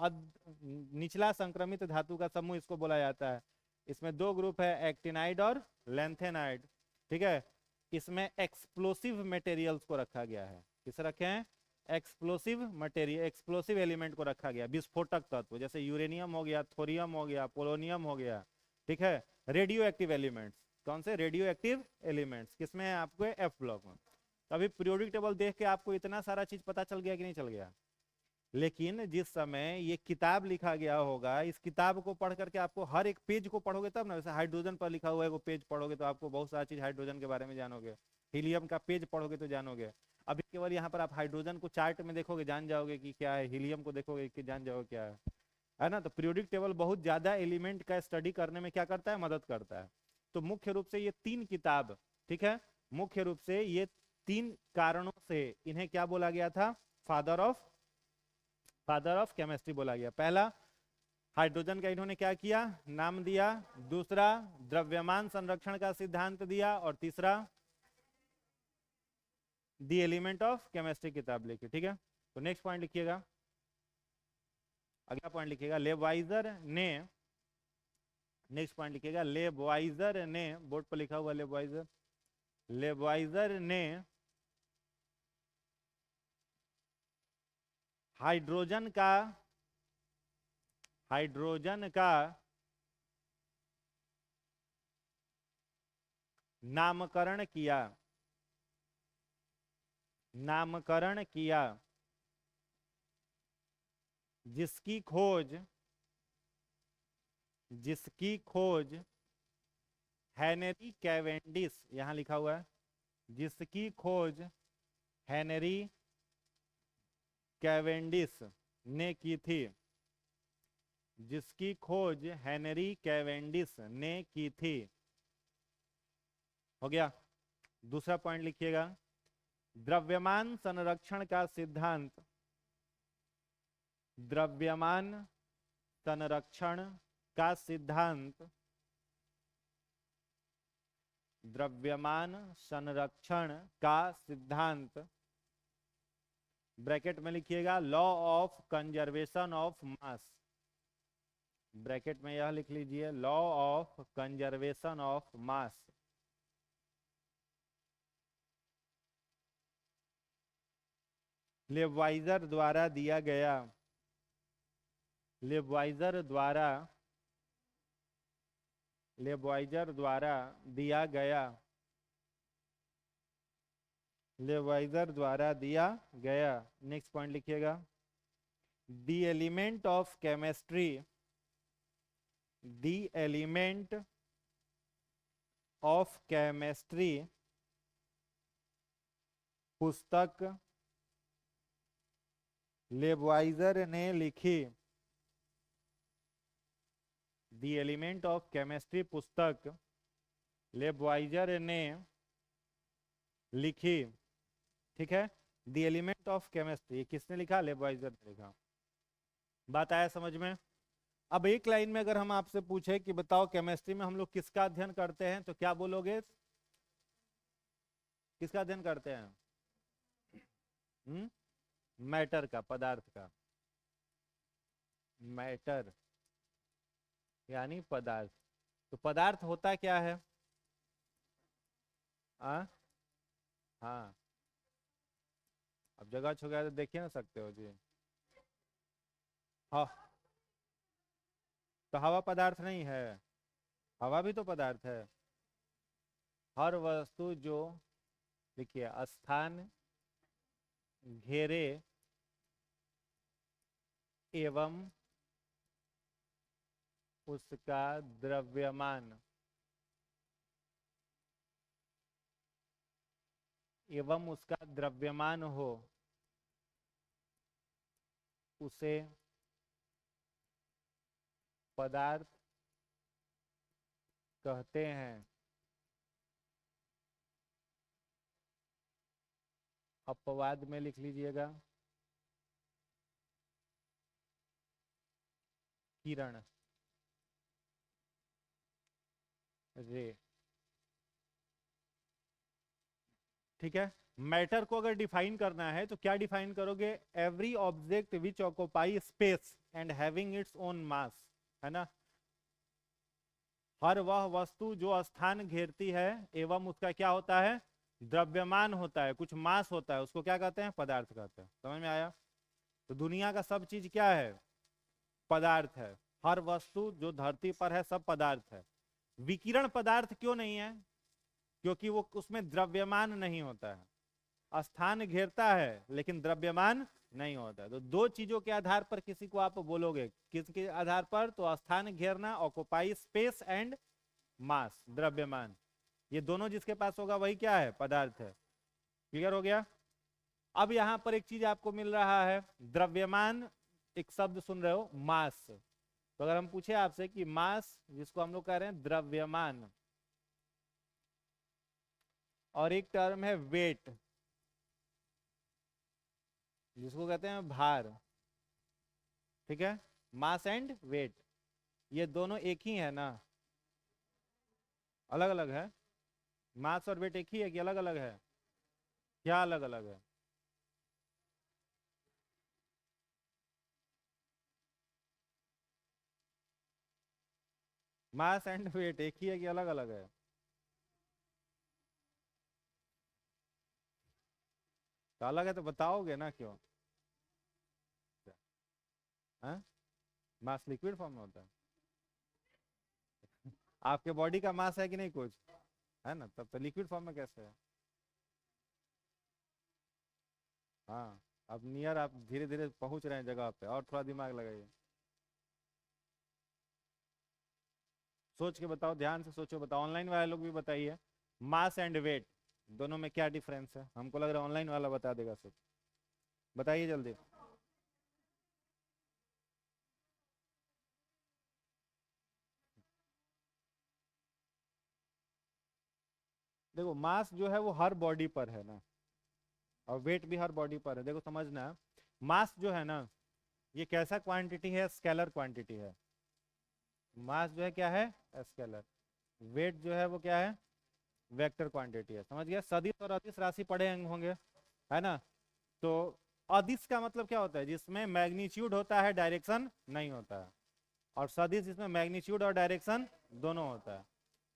निचला संक्रमित धातु का समूह इसको बोला जाता है। इसमें 2 ग्रुप है, एक्टिनाइड और लेंथेनाइड। ठीक है, इसमें एक्सप्लोसिव मटेरियल्स को रखा गया है। किस रखे हैं, एक्सप्लोसिव मटेरियल, एक्सप्लोसिव एलिमेंट को रखा गया, विस्फोटक तत्व, जैसे यूरेनियम हो गया, थोरियम हो गया, पोलोनियम हो गया। ठीक है, रेडियो एक्टिव एलिमेंट्स, कौन से रेडियो एक्टिव एलिमेंट्स किसमें है, आपको एफ ब्लॉक में। अभी पीरियोडिक टेबल देख के आपको इतना सारा चीज पता चल गया कि नहीं चल गया। लेकिन जिस समय ये किताब लिखा गया होगा, इस किताब को पढ़ करके आपको हर एक पेज को पढ़ोगे तब ना, जैसे हाइड्रोजन पर लिखा हुआ है वो पेज पढ़ोगे तो आपको बहुत सारा चीज हाइड्रोजन के बारे में जानोगे, हीलियम का पेज पढ़ोगे तो जानोगे। अभी केवल यहाँ पर आप हाइड्रोजन को चार्ट में देखोगे जान जाओगे कि क्या है, हीलियम को देखोगे कि जान जाओगे क्या है ना। तो पीरियोडिक टेबल बहुत ज्यादा एलिमेंट का स्टडी करने में क्या करता है, मदद करता है। तो मुख्य रूप से ये 3 किताब, ठीक है, मुख्य रूप से ये 3 कारणों से इन्हें क्या बोला गया था? फादर ऑफ केमिस्ट्री बोला गया। पहला, हाइड्रोजन का इन्होंने क्या किया? नाम दिया। दूसरा, द्रव्यमान संरक्षण का सिद्धांत दिया। और तीसरा, दी एलिमेंट ऑफ केमिस्ट्री किताब लिखी। ठीक है, तो नेक्स्ट पॉइंट लिखिएगा। अगला पॉइंट लिखिएगा, लेबवाइजर ने, नेक्स्ट पॉइंट लिखिएगा, लेबवाइजर ने, बोर्ड पर लिखा हुआ लेबवाइजर, लेबवाइजर ने हाइड्रोजन का नामकरण किया, जिसकी खोज हेनरी कैवेंडिश, यहां लिखा हुआ है, जिसकी खोज हेनरी कैवेंडिश ने की थी, जिसकी खोज हेनरी कैवेंडिश ने की थी। हो गया। दूसरा पॉइंट लिखिएगा, द्रव्यमान संरक्षण का सिद्धांत, द्रव्यमान संरक्षण का सिद्धांत, द्रव्यमान संरक्षण का सिद्धांत, ब्रैकेट में लिखिएगा, law of conservation of mass, bracket में यह लिख लीजिए, law of conservation of mass. Lavoisier द्वारा दिया गया, लेबवाइजर द्वारा दिया गया, लेबवाइजर द्वारा दिया गया। नेक्स्ट पॉइंट लिखिएगा, the element of chemistry, the element of chemistry पुस्तक लेबवाइजर ने लिखी, द एलिमेंट ऑफ केमिस्ट्री पुस्तक लेबवाइजर ने लिखी। ठीक है, द एलिमेंट ऑफ केमिस्ट्री किसने लिखा? लेबवाइजर ने लिखा। बात आया समझ में? अब एक लाइन में अगर हम आपसे पूछे कि बताओ केमिस्ट्री में हम लोग किसका अध्ययन करते हैं, तो क्या बोलोगे? किसका अध्ययन करते हैं? मैटर का, पदार्थ का। मैटर यानी पदार्थ। तो पदार्थ होता क्या है? हाँ, अब जगह छो गया तो देखिए ना सकते हो जी। हाँ, तो हवा पदार्थ नहीं है? हवा भी तो पदार्थ है। हर वस्तु जो, देखिए, स्थान घेरे एवं उसका द्रव्यमान, एवं उसका द्रव्यमान हो, उसे पदार्थ कहते हैं। अपवाद में लिख लीजिएगा, किरण, रे। ठीक है, मैटर को अगर डिफाइन करना है तो क्या डिफाइन करोगे? Every object which occupy space and having its own mass, है ना? हर वह वस्तु जो स्थान घेरती है एवं उसका क्या होता है? द्रव्यमान होता है, कुछ मास होता है, उसको क्या कहते हैं? पदार्थ कहते हैं। समझ में आया? तो दुनिया का सब चीज क्या है? पदार्थ है। हर वस्तु जो धरती पर है सब पदार्थ है। विकिरण पदार्थ क्यों नहीं है? क्योंकि वो उसमें द्रव्यमान नहीं होता है। स्थान घेरता है लेकिन द्रव्यमान नहीं होता है। तो दो चीजों के आधार पर किसी को आप बोलोगे, किसके आधार पर? तो स्थान घेरना, ऑक्युपाई स्पेस, एंड मास, द्रव्यमान। ये दोनों जिसके पास होगा वही क्या है? पदार्थ है। क्लियर हो गया? अब यहां पर एक चीज आपको मिल रहा है, द्रव्यमान, एक शब्द सुन रहे हो, मास। तो अगर हम पूछे आपसे कि मास, जिसको हम लोग कह रहे हैं द्रव्यमान, और एक टर्म है वेट, जिसको कहते हैं भार, ठीक है। मास एंड वेट, ये दोनों एक ही है ना, अलग अलग है? मास और वेट एक ही है कि अलग अलग है? क्या अलग अलग है? मास एंड वेट एक ही है कि अलग अलग है? तो अलग है तो बताओगे ना क्यों? हाँ, मास लिक्विड फॉर्म में होता है। आपके बॉडी का मास है कि नहीं कुछ, है ना, तब तो लिक्विड फॉर्म में कैसे है? हाँ, अब नियर आप धीरे धीरे पहुंच रहे हैं जगह पे, और थोड़ा दिमाग लगाइए, सोच के बताओ, ध्यान से सोचो, बताओ। ऑनलाइन वाले लोग भी बताइए, मास एंड वेट दोनों में क्या डिफरेंस है? हमको लग रहा है ऑनलाइन वाला बता देगा सब, बताइए जल्दी। देखो, मास जो है वो हर बॉडी पर है ना, और वेट भी हर बॉडी पर है। देखो समझना, मास जो है ना, ये कैसा क्वांटिटी है? स्केलर क्वांटिटी है। मास जो है क्या है? स्केलर। वेट जो है वो क्या है? वेक्टर क्वांटिटी है। समझ गया? सदिश और अदिश राशि पढ़े होंगे, है ना? तो अदिश का मतलब क्या होता है? जिसमें मैग्नीट्यूड होता है, डायरेक्शन नहीं होता है। और सदिश जिसमें मैग्नीट्यूड और डायरेक्शन दोनों होता है।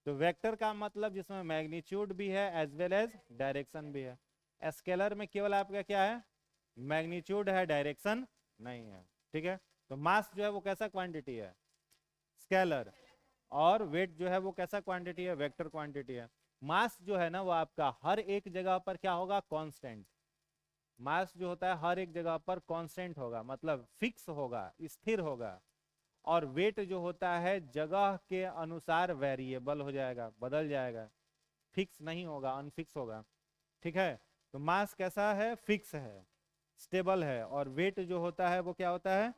तो वेक्टर का मतलब जिसमें मैग्नीट्यूड भी है एज वेल एज डायरेक्शन भी है। स्केलर में केवल आपका क्या है? मैग्नीट्यूड है, डायरेक्शन नहीं है। ठीक है? तो मास जो है वो कैसा क्वांटिटी है? स्केलर। और वेट जो है वो कैसा क्वांटिटी है? वेक्टर क्वांटिटी है। मास जो है ना वो आपका हर एक जगह पर क्या होगा? कांस्टेंट। मास जो होता है हर एक जगह पर कांस्टेंट होगा, मतलब फिक्स होगा, स्थिर होगा। और वेट जो होता है जगह के अनुसार वेरिएबल हो जाएगा, बदल जाएगा, फिक्स नहीं होगा, अनफिक्स होगा। ठीक है? तो मास कैसा है? फिक्स है, स्टेबल है। और वेट जो होता है वो क्या होता है?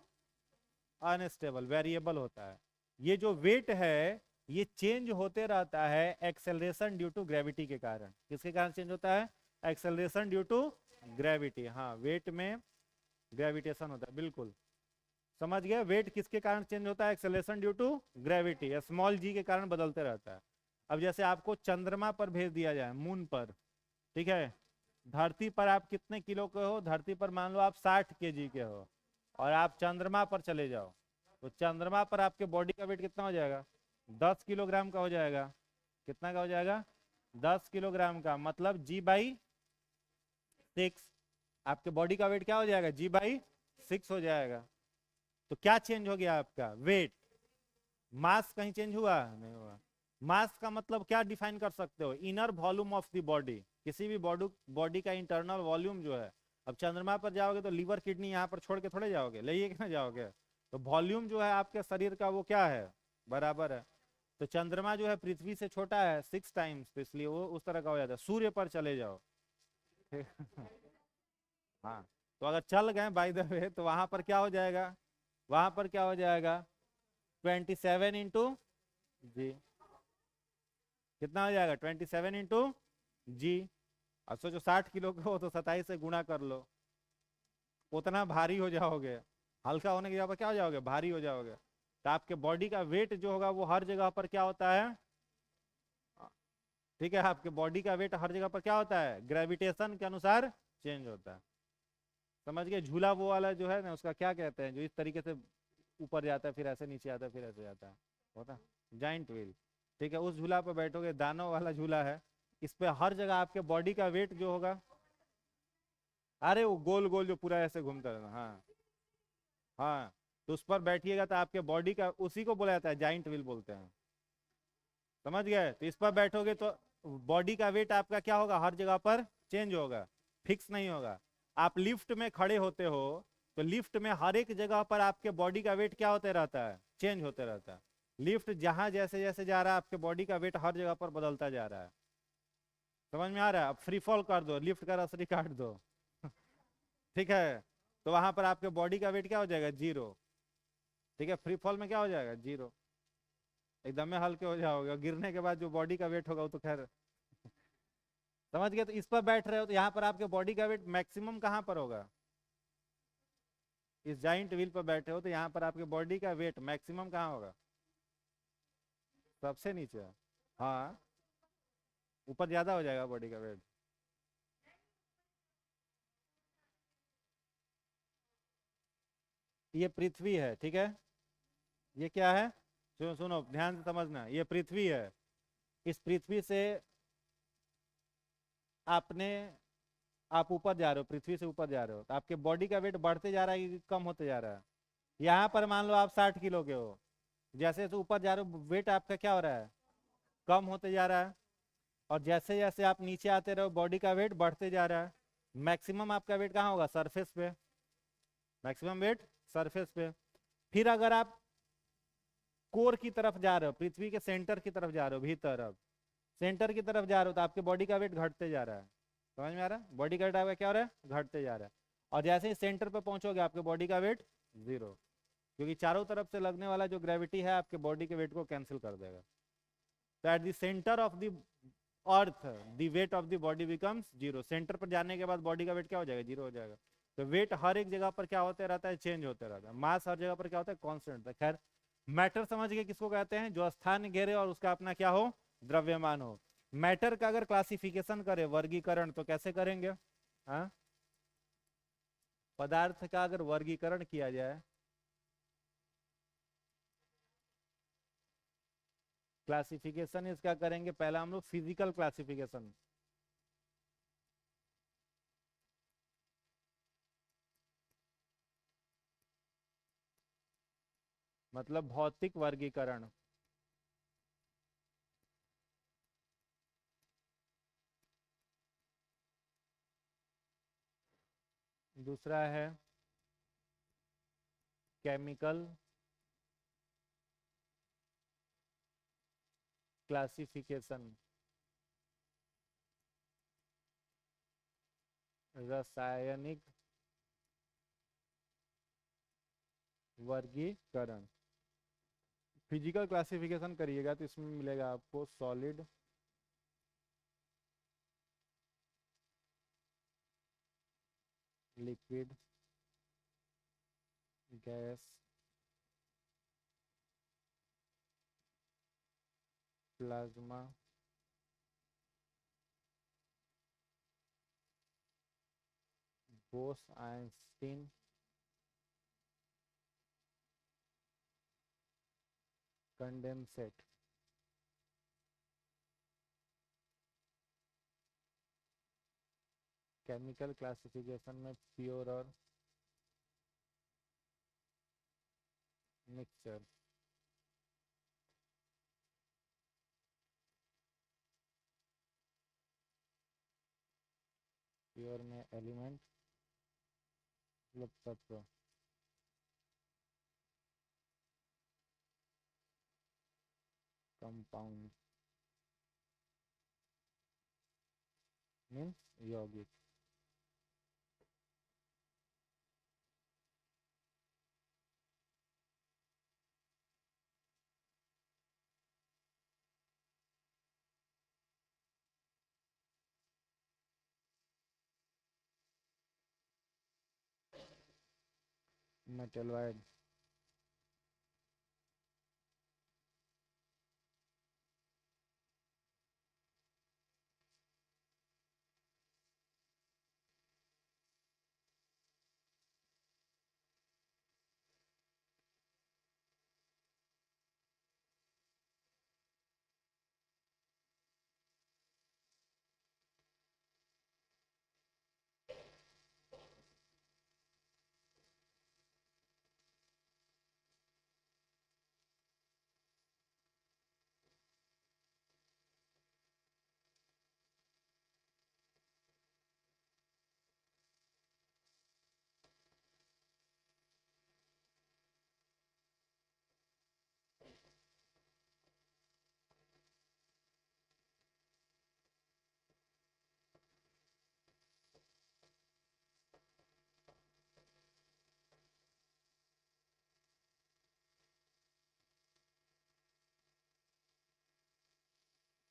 अनस्टेबल, वेरिएबल होता है। ये जो वेट है ये चेंज होते रहता है एक्सेलरेशन ड्यू टू ग्रेविटी के कारण। किसके कारण चेंज होता है? Acceleration due to gravity. हाँ, वेट में ग्रेविटेशन होता है, बिल्कुल समझ गए। वेट किसके कारण चेंज होता है? Acceleration due to gravity, small g के कारण बदलते रहता है। अब जैसे आपको चंद्रमा पर भेज दिया जाए, मून पर, ठीक है, धरती पर आप कितने किलो के हो? धरती पर मान लो आप 60 kg के हो, और आप चंद्रमा पर चले जाओ, तो चंद्रमा पर आपके बॉडी का वेट कितना हो जाएगा? 10 किलोग्राम का हो जाएगा। कितना का हो जाएगा? 10 किलोग्राम का, मतलब G/6। आपके बॉडी का वेट क्या हो जाएगा? G/6 हो जाएगा। तो क्या चेंज हो गया? आपका वेट। मास कहीं चेंज हुआ? नहीं हुआ। मास का मतलब क्या डिफाइन कर सकते हो? Inner volume of the body, किसी भी बॉडी का इंटरनल वॉल्यूम जो है। अब चंद्रमा पर जाओगे तो लीवर किडनी यहाँ पर छोड़ के थोड़े जाओगे, ले के ना जाओगे। तो वॉल्यूम जो है आपके शरीर का वो क्या है? बराबर है। तो चंद्रमा जो है पृथ्वी से छोटा है 6 टाइम्स, तो इसलिए वो उस तरह का हो जाता है। सूर्य पर चले जाओ हाँ, तो अगर चल गए बाय द वे तो वहां पर क्या हो जाएगा? वहां पर क्या हो जाएगा? 27 × G। कितना हो जाएगा? 27 × G। अब सोचो 60 किलो को तो 27 से गुणा कर लो, उतना भारी हो जाओगे। हल्का होने की जगह पर क्या हो जाओगे? भारी हो जाओगे। तो आपके बॉडी का वेट जो होगा वो हर जगह पर क्या होता है? ठीक है, आपके बॉडी का वेट हर जगह पर क्या होता है? ग्रेविटेशन के अनुसार चेंज होता है। समझ गए? झूला वो वाला जो है ना, उसका क्या कहते हैं, जो इस तरीके से ऊपर जाता है, फिर ऐसे नीचे आता है, फिर ऐसे जाता है, होता जाइंट व्हील। ठीक है, उस झूला पर बैठोगे, दानों वाला झूला है। इस पे हर जगह आपके बॉडी का वेट जो होगा, अरे वो गोल गोल जो पूरा ऐसे घूमता रहना, हाँ हाँ, तो उस पर बैठिएगा तो आपके बॉडी का, उसी को बोला जाता है जाइंट व्हील बोलते हैं। समझ गए? तो इस पर बैठोगे तो बॉडी का वेट आपका क्या होगा? हर जगह पर चेंज होगा, फिक्स नहीं होगा। आप लिफ्ट में खड़े होते हो तो लिफ्ट में हर एक जगह पर आपके बॉडी का वेट क्या होते रहता है? चेंज होते रहता है। लिफ्ट जहां जैसे जैसे जा रहा है आपके बॉडी का वेट हर जगह पर बदलता जा रहा है। समझ में आ रहा है? अब फ्री फॉल कर दो, लिफ्ट का रसरी काट दो ठीक है, तो वहां पर आपके बॉडी का वेट क्या हो जाएगा? 0। ठीक है, फ्री फॉल में क्या हो जाएगा? 0। एकदम में हल्के हो जाओगे, और गिरने के बाद जो बॉडी का वेट होगा वो तो खैर समझ गए। तो इस पर बैठ रहे हो तो यहाँ पर आपके बॉडी का वेट मैक्सिमम कहाँ पर होगा? इस जाइंट व्हील पर बैठे हो तो यहाँ पर आपके बॉडी का वेट मैक्सिमम कहाँ होगा? सबसे नीचे। हाँ, ऊपर ज्यादा हो जाएगा बॉडी का वेट। ये पृथ्वी है, ठीक है। ये क्या है? सुनो सुनो, ध्यान से समझना, ये पृथ्वी है। इस पृथ्वी से आपने आप ऊपर जा रहे हो, पृथ्वी से ऊपर जा रहे हो, तो आपके बॉडी का वेट बढ़ते जा रहा है कि कम होते जा रहा है? यहाँ पर मान लो आप 60 किलो के हो, जैसे जैसे ऊपर जा रहे हो वेट आपका क्या हो रहा है? कम होते जा रहा है। और जैसे जैसे आप नीचे आते रहो बॉडी का वेट बढ़ते जा रहा है। मैक्सिमम आपका वेट कहाँ होगा? सरफेस पे। मैक्सिमम वेट सरफेस पे। फिर अगर आप कोर की तरफ जा रहे हो, पृथ्वी के सेंटर की तरफ जा रहे हो, भीतर अब सेंटर की तरफ जा रहे हो, तो आपके बॉडी का वेट घटते जा रहा है। समझ में आ रहा है? बॉडी का वेट आपका क्या हो रहा है? घटते जा रहा है। और जैसे ही सेंटर पे पहुंचोगे आपके बॉडी का वेट जीरो, क्योंकि चारों तरफ से लगने वाला जो ग्रेविटी है आपके बॉडी के वेट को कैंसिल कर देगा। तो at the centre of the earth the weight of the body becomes zero. Centre पर जाने के बाद बॉडी का वेट क्या हो जाएगा? जीरो हो जाएगा। तो वेट हर एक जगह पर क्या होते रहता है? चेंज होते रहता है। मास हर जगह पर क्या होता है? कांस्टेंट है। खैर, मैटर समझ गए किसको कहते हैं? जो स्थान घेरे और उसका अपना क्या हो? द्रव्यमान हो। मैटर का अगर क्लासिफिकेशन करें, वर्गीकरण, तो कैसे करेंगे? हाँ, पदार्थ का अगर वर्गीकरण किया जाए, क्लासिफिकेशन इसका करेंगे, पहला हम लोग फिजिकल क्लासिफिकेशन, मतलब भौतिक वर्गीकरण। दूसरा है केमिकल क्लासिफिकेशन, रासायनिक वर्गीकरण। फिजिकल क्लासिफिकेशन करिएगा तो इसमें मिलेगा आपको solid, liquid, gas, plasma, Bose Einstein, condensate. Chemical classification में प्योर और मिक्सचर। प्योर में एलिमेंट मतलब तत्व, कंपाउंड मीन्स यौगिक। मेटलवाइड,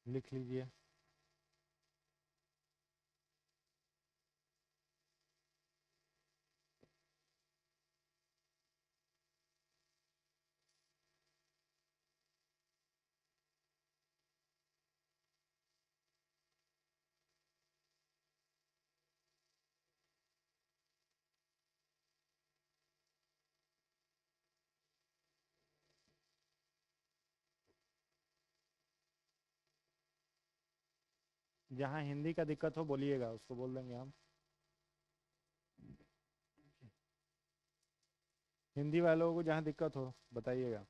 लिख लीजिए। जहाँ हिंदी का दिक्कत हो बोलिएगा, उसको बोल देंगे हम। हिंदी वालों को जहाँ दिक्कत हो बताइएगा।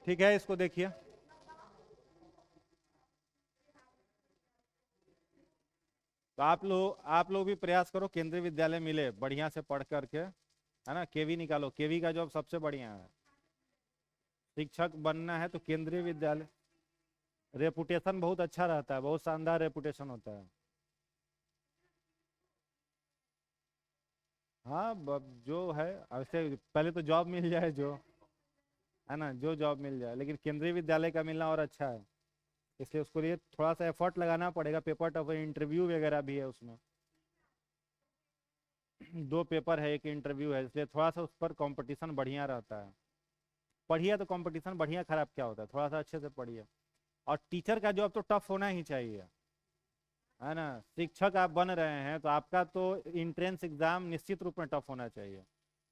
ठीक है, इसको देखिए। तो आप लोग भी प्रयास करो, केंद्रीय विद्यालय मिले बढ़िया से पढ़ करके, है ना। केवी निकालो, केवी का जॉब सबसे बढ़िया है। शिक्षक बनना है तो केंद्रीय विद्यालय, रेपुटेशन बहुत अच्छा रहता है, बहुत शानदार रेपुटेशन होता है। हाँ, जो है ऐसे पहले तो जॉब मिल जाए, जो है ना, जो जॉब मिल जाए, लेकिन केंद्रीय विद्यालय का मिलना और अच्छा है। इसलिए उसको लिए थोड़ा सा एफर्ट लगाना पड़ेगा, पेपर टफ इंटरव्यू वगैरह भी है उसमें। 2 पेपर है, 1 इंटरव्यू है, इसलिए थोड़ा सा उस पर कंपटीशन बढ़िया रहता है। पढ़िए तो कंपटीशन बढ़िया, खराब क्या होता है, थोड़ा सा अच्छे से पढ़िए। और टीचर का जॉब तो टफ होना ही चाहिए, है ना। शिक्षक आप बन रहे हैं तो आपका तो इंट्रेंस एग्जाम निश्चित रूप में टफ होना चाहिए,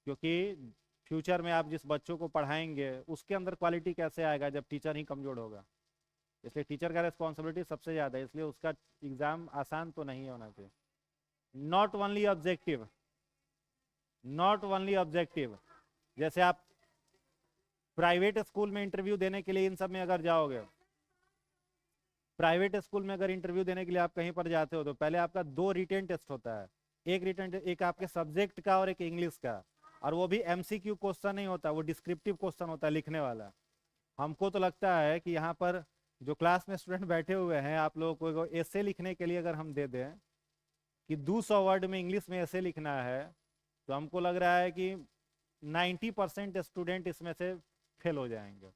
क्योंकि फ्यूचर में आप जिस बच्चों को पढ़ाएंगे उसके अंदर क्वालिटी कैसे आएगा जब टीचर ही कमजोर होगा। इसलिए टीचर का रिस्पॉन्सिबिलिटी सबसे ज़्यादा है, इसलिए उसका एग्जाम आसान तो नहीं होना चाहिए। Not only objective, not only objective, जैसे आप प्राइवेट स्कूल में इंटरव्यू देने के लिए इन सब में अगर जाओगे, प्राइवेट स्कूल में अगर इंटरव्यू देने के लिए आप कहीं पर जाते हो तो पहले आपका 2 रिटेन टेस्ट होता है। एक रिटेन, एक आपके सब्जेक्ट का और एक इंग्लिश का, और वो भी एमसीक्यू क्वेश्चन नहीं होता, वो डिस्क्रिप्टिव क्वेश्चन होता है, लिखने वाला। हमको तो लगता है कि यहाँ पर जो क्लास में स्टूडेंट बैठे हुए हैं, आप लोगों को एसे लिखने के लिए अगर हम दे दें कि 200 वर्ड में इंग्लिश में एसे लिखना है, तो हमको लग रहा है कि 90% स्टूडेंट इसमें से फेल हो जाएंगे,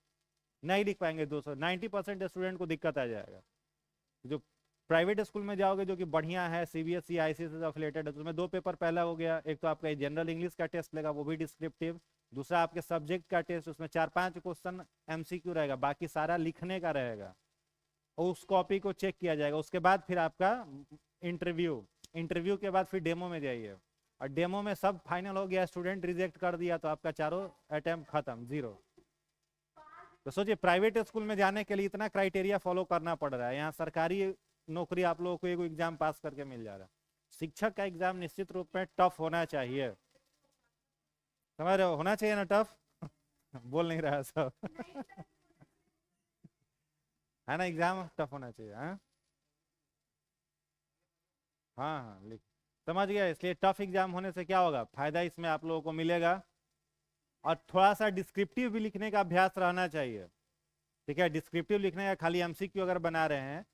नहीं लिख पाएंगे। 200 90% स्टूडेंट को दिक्कत आ जाएगा। जो प्राइवेट स्कूल में जाओगे जो कि बढ़िया है, सीबीएसई आईसीएसई से अफिलेटेड है, तो उसमें 2 पेपर पहला हो गया। एक तो आपका जनरल इंग्लिश का टेस्ट लेगा, वो भी डिस्क्रिप्टिव। दूसरा आपके सब्जेक्ट का टेस्ट, उसमें 4-5 क्वेश्चन एमसीक्यू रहेगा, बाकी सारा लिखने का रहेगा। और उस कॉपी को चेक किया जाएगा। उसके बाद फिर आपका इंटरव्यू, इंटरव्यू के बाद फिर डेमो में जाइए, और डेमो में सब फाइनल हो गया, स्टूडेंट रिजेक्ट कर दिया, तो आपका चारों अटेम्प्ट खत्म, 0। तो सोचिए प्राइवेट स्कूल में जाने के लिए इतना क्राइटेरिया फॉलो करना पड़ रहा है। यहाँ सरकारी नौकरी आप लोगों को एक एग्जाम पास करके मिल जा रहा है। शिक्षक का एग्जाम निश्चित रूप में टफ होना चाहिए, समझ रहे हो, होना चाहिए ना टफ। बोल नहीं रहा सब। है ना, एग्जाम टफ होना चाहिए। हाँ हाँ हाँ, लिख, समझ गया। इसलिए टफ एग्जाम होने से क्या होगा, फायदा इसमें आप लोगों को मिलेगा। और थोड़ा सा डिस्क्रिप्टिव भी लिखने का अभ्यास रहना चाहिए, ठीक है। डिस्क्रिप्टिव लिखने का खाली एमसीक्यू अगर बना रहे हैं,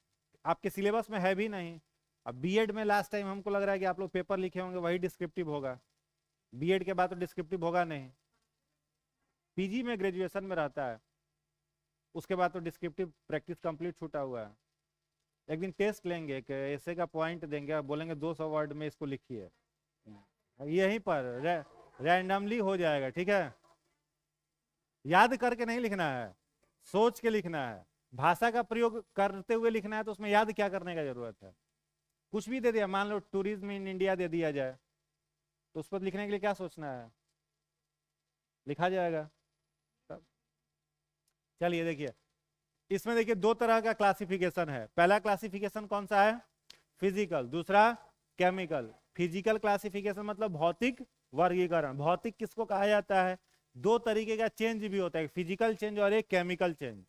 आपके सिलेबस में है भी नहीं। अब बीएड में लास्ट टाइम हमको लग रहा है कि आप लोग पेपर लिखे होंगे वही डिस्क्रिप्टिव होगा, बीएड के बाद तो डिस्क्रिप्टिव होगा नहीं। पीजी में ग्रेजुएशन में रहता है, उसके बाद तो डिस्क्रिप्टिव प्रैक्टिस कंप्लीट छूटा हुआ है। एक दिन टेस्ट लेंगे कि ऐसे का पॉइंट देंगे और बोलेंगे 200 वर्ड में इसको लिखिए, यहीं पर रैंडमली हो जाएगा, ठीक है। याद करके नहीं लिखना है, सोच के लिखना है। भाषा का प्रयोग करते हुए लिखना है, तो उसमें याद क्या करने का जरूरत है। कुछ भी दे दिया, मान लो टूरिज्म इन इंडिया दे दिया जाए, तो उस पर लिखने के लिए क्या सोचना है, लिखा जाएगा। चलिए देखिए, इसमें देखिए 2 तरह का क्लासिफिकेशन है। पहला क्लासिफिकेशन कौन सा है, फिजिकल, दूसरा केमिकल। फिजिकल क्लासिफिकेशन मतलब भौतिक वर्गीकरण। भौतिक किसको कहा जाता है, 2 तरीके का चेंज भी होता है, फिजिकल चेंज और एक केमिकल चेंज।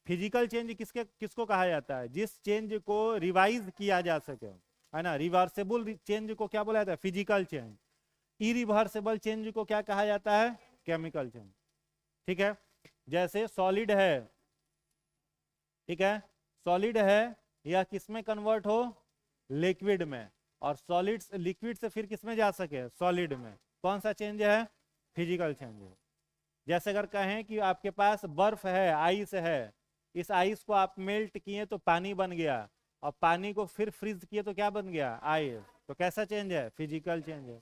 फिजिकल चेंज किसको कहा जाता है, जिस चेंज को रिवाइज किया जा सके, है ना। रिवर्सेबल चेंज को क्या बोला जाता है, फिजिकल चेंज। इरिवर्सेबल चेंज को क्या कहा जाता है, केमिकल चेंज, ठीक है। जैसे सॉलिड है, ठीक है, सॉलिड है, यह किसमें कन्वर्ट हो, लिक्विड में, और सॉलिड लिक्विड से फिर किसमें जा सके, सॉलिड में। कौन सा चेंज है, फिजिकल चेंज है। जैसे अगर कहें कि आपके पास बर्फ है, आइस है, इस आइस को आप मेल्ट किए तो पानी बन गया, और पानी को फिर फ्रीज किए तो क्या बन गया, आइस। तो कैसा चेंज है, फिजिकल चेंज है।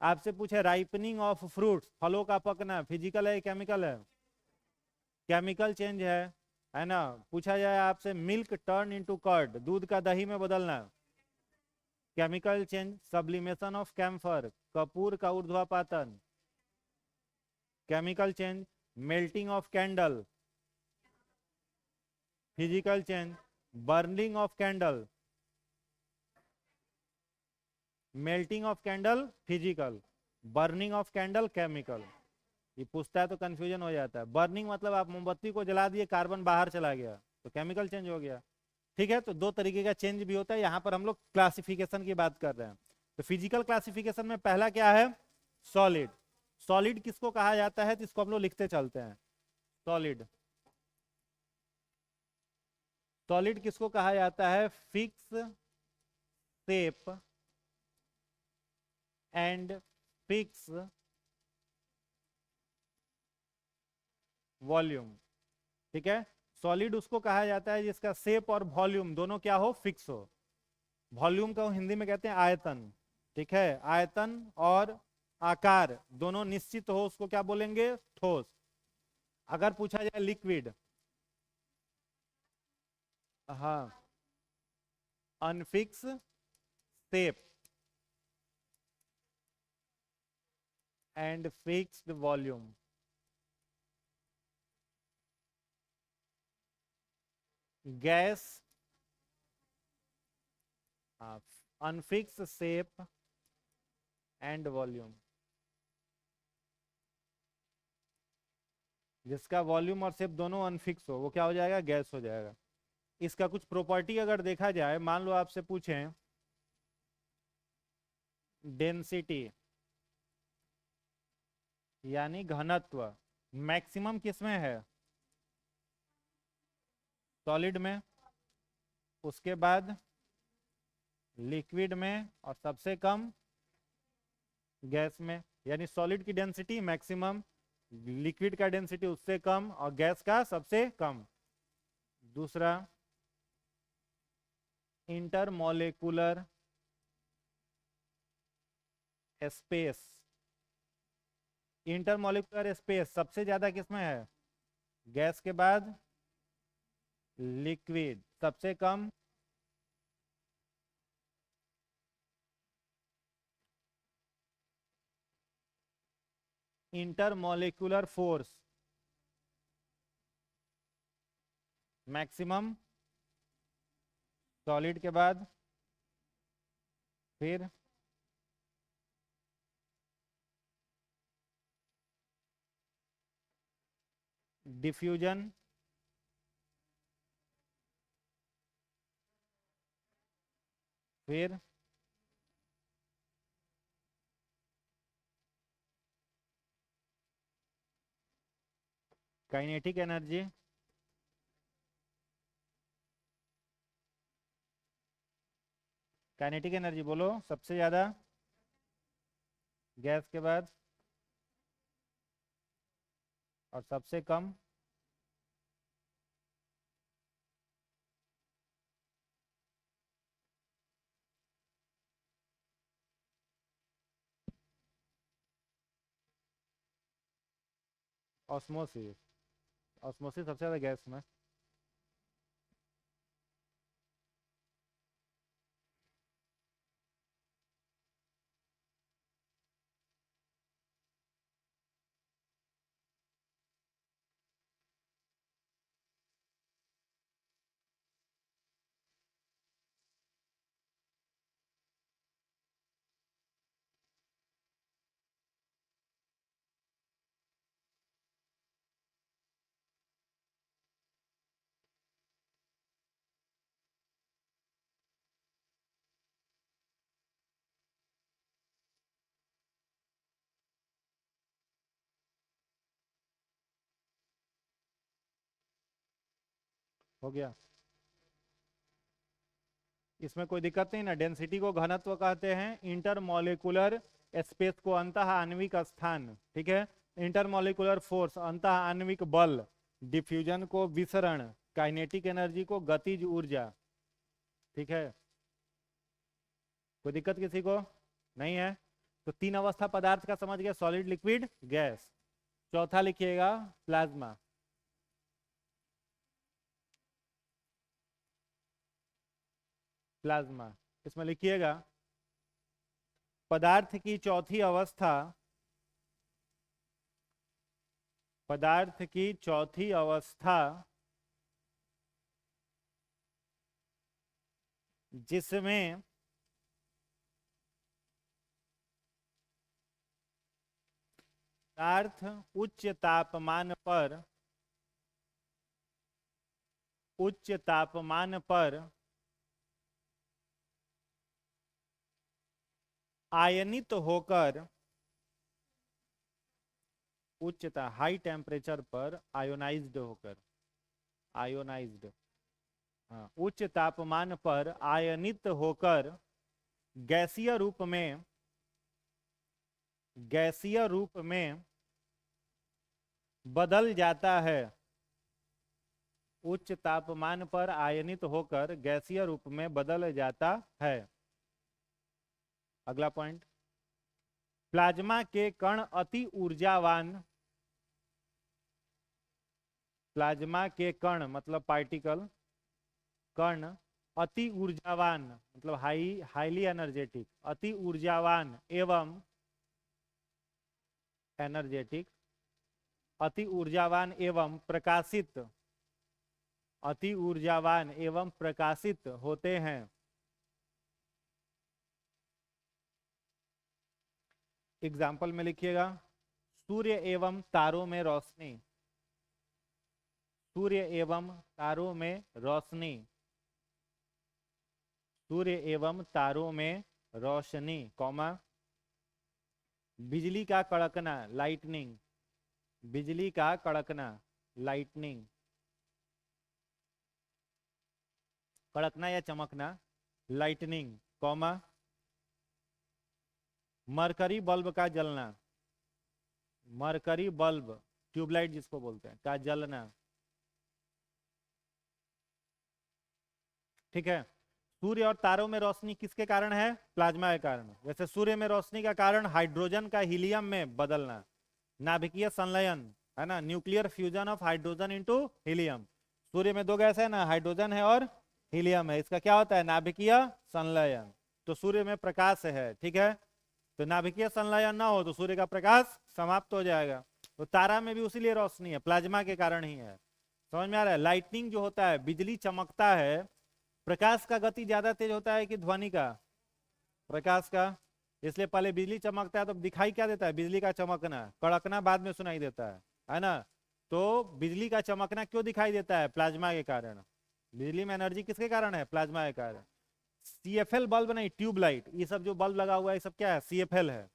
आपसे पूछे राइपनिंग ऑफ फ्रूट्स, फलों का पकना, फिजिकल है केमिकल है, केमिकल चेंज है ना। पूछा जाए आपसे मिल्क टर्न इनटू कर्ड, दूध का दही में बदलना, chemical change. Sublimation of camphor, कपूर का ऊर्ध्वापातन, chemical change. Melting of candle, physical change. Burning of candle, melting of candle physical, burning of candle chemical. ये पूछता है तो कंफ्यूजन हो जाता है। बर्निंग मतलब आप मोमबत्ती को जला दिए, कार्बन बाहर चला गया, तो केमिकल चेंज हो गया, ठीक है। तो 2 तरीके का चेंज भी होता है। यहाँ पर हम लोग क्लासिफिकेशन की बात कर रहे हैं। तो फिजिकल क्लासिफिकेशन में पहला क्या है, सॉलिड। सॉलिड किसको कहा जाता है, तो इसको हम लोग लिखते चलते हैं, सॉलिड। सॉलिड किसको कहा जाता है, fix shape and fix volume, ठीक है। सॉलिड उसको कहा जाता है जिसका शेप और वॉल्यूम दोनों क्या हो, फिक्स हो। वॉल्यूम को हिंदी में कहते हैं आयतन, ठीक है। आयतन और आकार दोनों निश्चित हो, उसको क्या बोलेंगे, ठोस। अगर पूछा जाए लिक्विड, हाँ, unfix shape and fixed volume. Gas, unfix shape and volume. जिसका वॉल्यूम और शेप दोनों अनफिक्स हो वो क्या हो जाएगा, गैस हो जाएगा। इसका कुछ प्रॉपर्टी अगर देखा जाए, मान लो आपसे पूछें डेंसिटी यानी घनत्व मैक्सिमम किस में है, सॉलिड में, उसके बाद लिक्विड में, और सबसे कम गैस में। यानी सॉलिड की डेंसिटी मैक्सिमम, लिक्विड का डेंसिटी उससे कम, और गैस का सबसे कम। दूसरा, इंटरमोलेकुलर स्पेस। इंटरमोलिकुलर स्पेस सबसे ज्यादा किसमें है, गैस के बाद लिक्विड, सबसे कम इंटरमोलिकुलर फोर्स मैक्सिमम सॉलिड के बाद, फिर डिफ्यूजन, फिर काइनेटिक एनर्जी, काइनेटिक एनर्जी बोलो सबसे ज्यादा गैस के बाद, और सबसे कम ऑस्मोसिस। ऑस्मोसिस सबसे ज्यादा गैस में। हो गया, इसमें कोई दिक्कत नहीं ना। डेंसिटी को घनत्व कहते हैं, इंटरमोलिकुलर स्पेस को अंतः आणविक स्थान, ठीक है, इंटरमोलिकुलर फोर्स अंतः आणविक बल, डिफ्यूजन को विसरण, काइनेटिक एनर्जी को गतिज ऊर्जा। ठीक है, कोई दिक्कत किसी को नहीं है। तो तीन अवस्था पदार्थ का समझ गया, सॉलिड, लिक्विड, गैस। चौथा लिखिएगा प्लाज्मा। प्लाज्मा, इसमें लिखिएगा पदार्थ की चौथी अवस्था, पदार्थ की चौथी अवस्था जिसमें पदार्थ उच्च तापमान पर, उच्च तापमान पर आयनित होकर, उच्चता हाई टेम्परेचर पर आयोनाइज्ड होकर, आयोनाइज्ड, हाँ, उच्च तापमान पर आयनित होकर गैसीय रूप में, गैसीय रूप में बदल जाता है। उच्च तापमान पर आयनित होकर गैसीय रूप में बदल जाता है। अगला पॉइंट, प्लाज्मा के कण अति ऊर्जावान, प्लाज्मा के कण मतलब पार्टिकल, कण अति ऊर्जावान मतलब हाईली एनर्जेटिक, अति ऊर्जावान एवं एनर्जेटिक, अति ऊर्जावान एवं प्रकाशित, अति ऊर्जावान एवं प्रकाशित होते हैं। एग्जाम्पल में लिखिएगा सूर्य एवं तारों में रोशनी, सूर्य एवं तारों में रोशनी, सूर्य एवं तारों में रोशनी, कौमा बिजली का कड़कना, लाइटनिंग, बिजली का कड़कना, लाइटनिंग, कड़कना या चमकना, लाइटनिंग, कौमा मरकरी बल्ब का जलना, मरकरी बल्ब ट्यूबलाइट जिसको बोलते हैं का जलना, ठीक है। सूर्य और तारों में रोशनी किसके कारण है? प्लाज्मा के कारण। वैसे सूर्य में रोशनी का कारण हाइड्रोजन का हीलियम में बदलना, नाभिकीय संलयन है ना, nuclear fusion of hydrogen into helium. सूर्य में दो गैस है ना, हाइड्रोजन है और हीलियम है, इसका क्या होता है? नाभिकीय संलयन। तो सूर्य में प्रकाश है, ठीक है, तो नाभिकीय संलयन ना हो तो सूर्य का प्रकाश समाप्त हो जाएगा। तो तारा में भी उसीलिए रोशनी है, प्लाज्मा के कारण ही है। समझ में आ रहा है? लाइटनिंग जो होता है, बिजली चमकता है, प्रकाश का गति ज्यादा तेज होता है कि ध्वनि का? प्रकाश का। इसलिए पहले बिजली चमकता है तो दिखाई क्या देता है? बिजली का चमकना, कड़कना बाद में सुनाई देता है ना। तो बिजली का चमकना क्यों दिखाई देता है? प्लाज्मा के कारण। बिजली में एनर्जी किसके कारण है? प्लाज्मा के कारण। सीएफएल बल्ब नहीं, ट्यूबलाइट, ये सब जो बल्ब लगा हुआ है ये सब क्या है? सीएफएल है।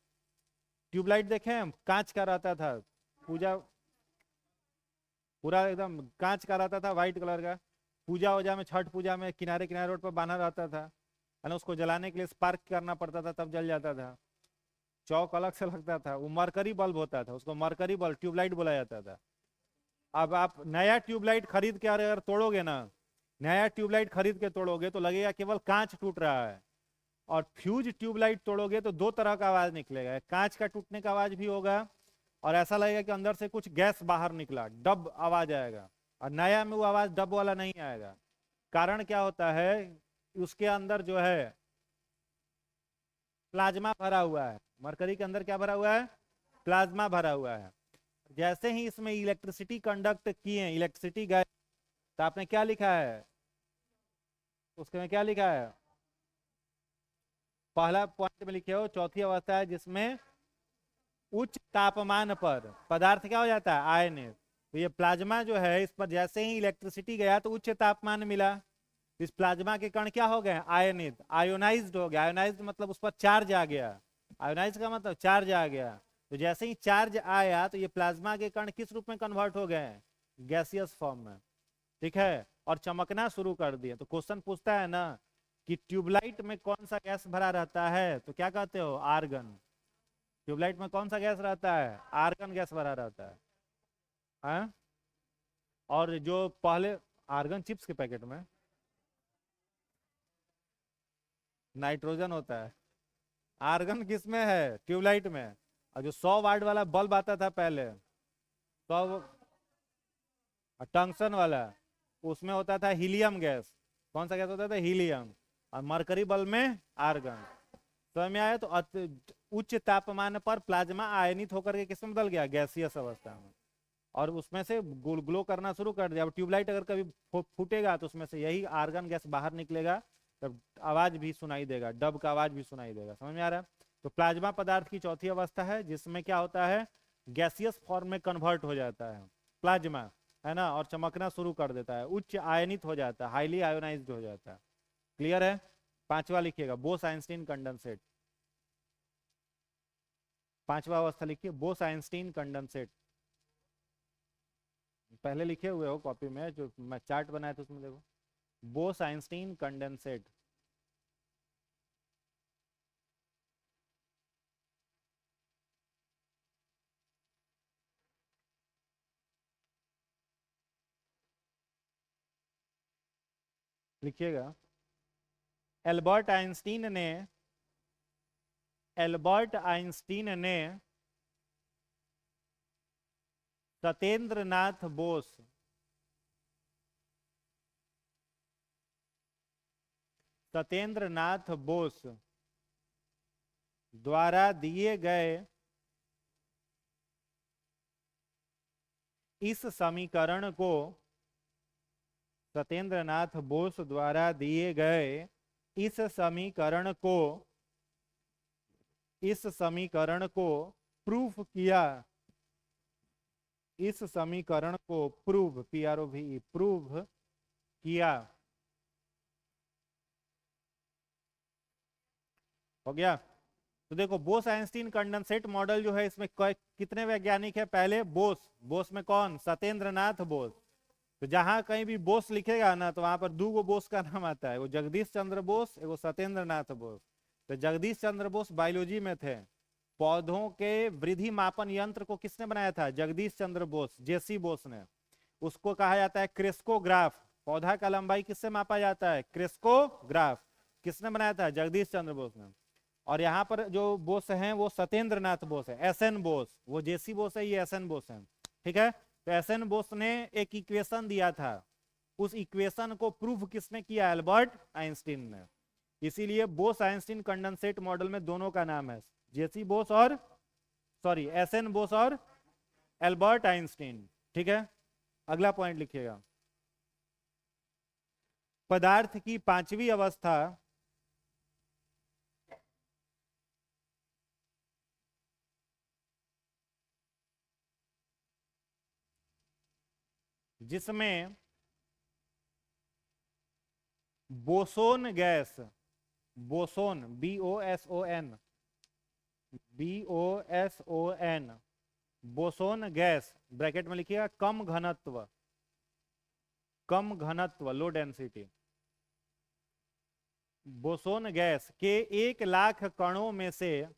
ट्यूबलाइट देखे हम, कांच का रहता था, पूजा पूरा एकदम कांच का रहता था, व्हाइट कलर का। पूजा वूजा में, छठ पूजा में किनारे किनारे रोड पर बांधा रहता था, है ना। उसको जलाने के लिए स्पार्क करना पड़ता था तब जल जाता था। चौक अलग से लगता था, वो मरकरी बल्ब होता था, उसको मरकरी बल्ब ट्यूबलाइट बोला जाता था। अब आप नया ट्यूबलाइट खरीद के अगर तोड़ोगे ना, नया ट्यूबलाइट खरीद के तोड़ोगे तो लगेगा केवल कांच टूट रहा है। और फ्यूज ट्यूबलाइट तोड़ोगे तो दो तरह का आवाज निकलेगा, कांच का टूटने का आवाज भी होगा और ऐसा लगेगा कि अंदर से कुछ गैस बाहर निकला, डब आवाज आएगा। और नया में वो आवाज डब वाला नहीं आएगा। कारण क्या होता है? उसके अंदर जो है प्लाज्मा भरा हुआ है। मरकरी के अंदर क्या भरा हुआ है? प्लाज्मा भरा हुआ है। जैसे ही इसमें इलेक्ट्रिसिटी कंडक्ट किए, इलेक्ट्रिसिटी गए, तो आपने क्या लिखा है उसके में? क्या लिखा है? पहला पॉइंट में लिखे हो, चौथी अवस्था है जिसमें उच्च तापमान पर पदार्थ क्या हो जाता है? आयनित। तो ये प्लाज्मा जो है, इस पर जैसे ही इलेक्ट्रिसिटी गया तो उच्च तापमान मिला, इस प्लाज्मा के कण क्या हो गए? आयनित, आयोनाइज्ड हो गया। आयोनाइज्ड मतलब उस पर चार्ज आ गया। आयोनाइज का मतलब चार्ज आ गया। तो जैसे ही चार्ज आया तो ये प्लाज्मा के कण किस रूप में कन्वर्ट हो गए? गैसियस फॉर्म में, ठीक है, और चमकना शुरू कर दिए। तो क्वेश्चन पूछता है ना कि ट्यूबलाइट में कौन सा गैस भरा रहता है, तो क्या कहते हो? आर्गन। ट्यूबलाइट में कौन सा गैस रहता है? आर्गन गैस भरा रहता है। हाँ? और जो पहले आर्गन चिप्स के पैकेट में नाइट्रोजन होता है, आर्गन किस में है? ट्यूबलाइट में। और जो 100 वाट वाला बल्ब आता था पहले, 100 टंक्शन वाला, उसमें होता था हीलियम गैस। कौन सा गैस होता था? हीलियम। और मरकरी बल्ब में आर्गन। समझ में आया? तो उच्च तापमान पर प्लाज्मा आयनित होकर के किसमें बदल गया? गैसियस अवस्था में। और उसमें से ग्लो करना शुरू कर दिया। अब ट्यूबलाइट अगर कभी फूटेगा तो उसमें से यही आर्गन गैस बाहर निकलेगा, तब आवाज भी सुनाई देगा, डब का आवाज भी सुनाई देगा। समझ में आ रहा है? तो प्लाज्मा पदार्थ की चौथी अवस्था है जिसमें क्या होता है? गैसियस फॉर्म में कन्वर्ट हो जाता है प्लाज्मा, है ना, और चमकना शुरू कर देता है, उच्च आयनित हो जाता है, हाईली आयोनाइज्ड हो जाता है। क्लियर है? पांचवा लिखिएगा, बोस आइंस्टीन कंडेंसेट। पांचवा अवस्था लिखिए, बोस आइंस्टीन कंडेंसेट। पहले लिखे हुए हो कॉपी में, जो मैं चार्ट बनाया था उसमें देखो, बोस आइंस्टीन कंडेंसेट। लिखिएगा, एल्बर्ट आइंस्टीन ने, एल्बर्ट आइंस्टीन ने सत्येंद्र नाथ बोस, सत्येंद्र नाथ बोस द्वारा दिए गए इस समीकरण को, सत्येंद्र नाथ बोस द्वारा दिए गए इस समीकरण को, इस समीकरण को प्रूफ किया, इस समीकरण को प्रूव, PROVE, प्रूव किया। हो गया। तो देखो बोस आइंस्टीन कंडेंसेट मॉडल जो है, इसमें कितने वैज्ञानिक है? पहले बोस, बोस में कौन? सत्येंद्र नाथ बोस। तो जहां कहीं भी बोस लिखेगा ना, तो वहां पर दो गो बोस का नाम आता है, वो जगदीश चंद्र बोस, वो सत्येंद्र नाथ बोस। तो जगदीश चंद्र बोस बायोलॉजी में थे। पौधों के वृद्धि मापन यंत्र को किसने बनाया था? जगदीश चंद्र बोस, जेसी बोस ने। उसको कहा जाता है क्रेस्कोग्राफ। पौधा का लंबाई किससे मापा जाता है? क्रेस्कोग्राफ। किसने बनाया था? जगदीश चंद्र बोस ने। और यहाँ पर जो बोस हैं वो सत्येंद्र नाथ बोस है, SN बोस। वो जेसी बोस है, ये SN बोस है। ठीक है। तो SN बोस ने एक इक्वेशन दिया था, उस इक्वेशन को प्रूव किसने किया? एल्बर्ट आइंस्टीन ने। इसीलिए बोस आइंस्टीन कंडेंसेट मॉडल में दोनों का नाम है जेसी बोस और SN बोस और एल्बर्ट आइंस्टीन। ठीक है। अगला पॉइंट लिखिएगा। पदार्थ की पांचवी अवस्था जिसमें boson gas, boson BOSON, BOSON, boson gas bracket में लिखिएगा, कम घनत्व, कम घनत्व, लो डेंसिटी, बोसोन गैस के 1,00,000 कणों में से,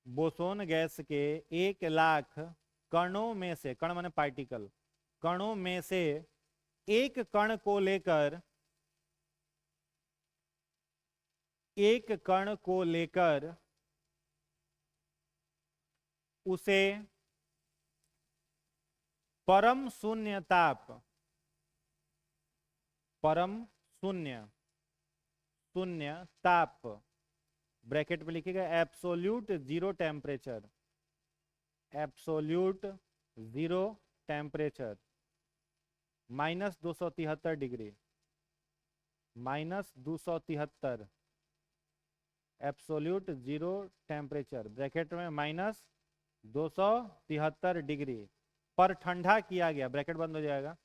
बोसोन गैस के 1,00,000 कणों में से, कण माने पार्टिकल, कणों में से एक कण को लेकर, एक कण को लेकर उसे परम शून्य ताप, परम शून्य, शून्य ताप ब्रैकेट में लिखिएगा absolute zero temperature, absolute zero temperature, -273 degree, -273, absolute zero temperature bracket में -273 डिग्री पर ठंडा किया गया, ब्रैकेट बंद हो जाएगा,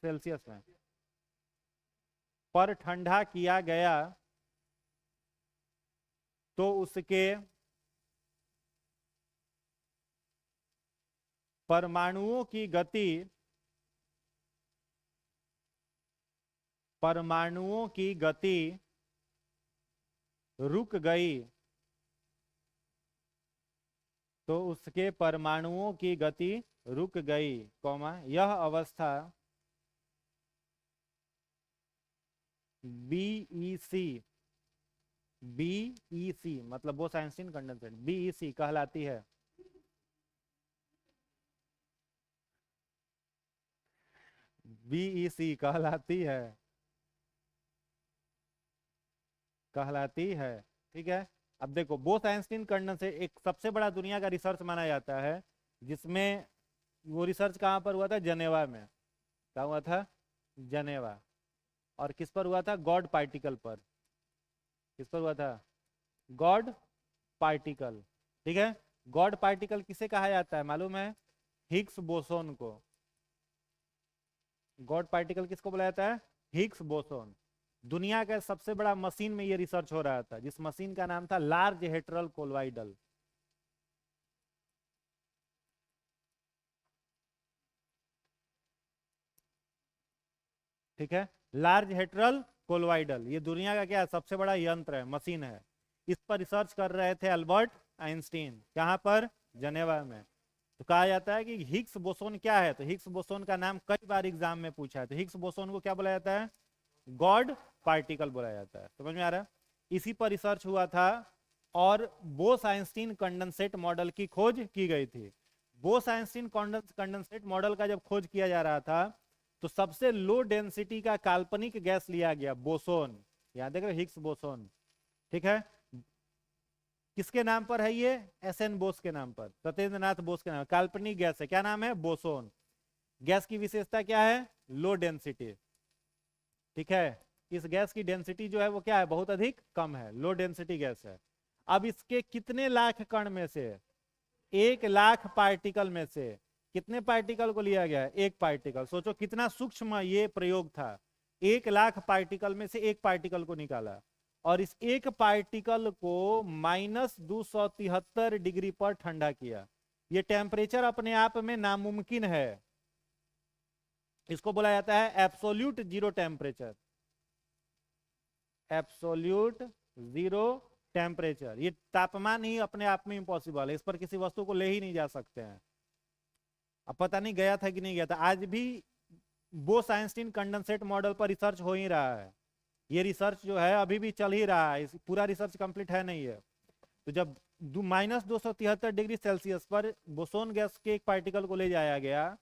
सेल्सियस में, पर ठंडा किया गया तो उसके परमाणुओं की गति, परमाणुओं की गति रुक गई, तो उसके परमाणुओं की गति रुक गई, कौमा यह अवस्था BEC, BEC मतलब बोस आइंस्टीन कंडेंसेट, BEC कहलाती है। BEC कहलाती है, कहलाती है। ठीक है। अब देखो बोस आइंस्टीन कंडेंसेट एक सबसे बड़ा दुनिया का रिसर्च माना जाता है, जिसमें वो रिसर्च कहाँ पर हुआ था? जनेवा में। क्या हुआ था? जनेवा। और किस पर हुआ था? गॉड पार्टिकल पर। किस पर हुआ था? God particle. ठीक है। गॉड पार्टिकल किसे कहा जाता है मालूम है? हिग्स बोसोन को। गॉड पार्टिकल किसको बोला जाता है? Higgs boson. दुनिया का सबसे बड़ा मशीन में ये रिसर्च हो रहा था, जिस मशीन का नाम था लार्ज हेड्रल कोलॉइडल। ठीक है। लार्ज हेड्रल कोलॉइडल ये दुनिया का क्या है? सबसे बड़ा यंत्र है, मशीन है। इस पर रिसर्च कर रहे थे अल्बर्ट आइंस्टीन। कहां पर? जनेवा में। तो कहा जाता है कि हिग्स बोसोन क्या है? तो हिग्स बोसोन का नाम कई बार एग्जाम में पूछा है। तो हिग्स बोसोन को क्या बोला जाता है? गॉड पार्टिकल बोला जाता है। समझ में आ रहा है? इसी पर रिसर्च हुआ था और बोस आइंस्टीन कंडेंसेट मॉडल की खोज की गई थी। बोस आइंस्टीन कंडेंसेट मॉडल का जब खोज किया जा रहा था, तो सबसे लो डेंसिटी का काल्पनिक गैस लिया गया, बोसोन। यहां देख रहे हो, हिग्स बोसोन। ठीक है। किसके नाम पर है ये? SN बोस के नाम पर, सत्येंद्र नाथ बोस के नाम। काल्पनिक गैस है, क्या नाम है? बोसोन। गैस की विशेषता क्या है? Low density. ठीक है। इस गैस की डेंसिटी जो है वो क्या है? बहुत अधिक कम है, लो डेंसिटी गैस है। अब इसके कितने लाख कण में से 1,00,000 पार्टिकल में से कितने पार्टिकल को लिया गया है? एक पार्टिकल। सोचो कितना सूक्ष्म ये प्रयोग था। 1,00,000 पार्टिकल में से एक पार्टिकल को निकाला और इस एक पार्टिकल को -273 डिग्री पर ठंडा किया। ये टेम्परेचर अपने आप में नामुमकिन है। इसको बोला जाता है absolute zero temperature. Absolute zero temperature. ये तापमान ही अपने आप में इम्पॉसिबल है, इस पर किसी वस्तु को ले ही नहीं जा सकते हैं। अब पता नहीं गया था कि नहीं गया था। आज भी बोस-आइंस्टीन कंडेंसेट मॉडल पर रिसर्च हो ही रहा है। ये रिसर्च जो है अभी भी चल ही रहा है, पूरा रिसर्च कंप्लीट है नहीं है। तो जब -273 डिग्री सेल्सियस पर बोसोन गैस के एक पार्टिकल को ले जाया गया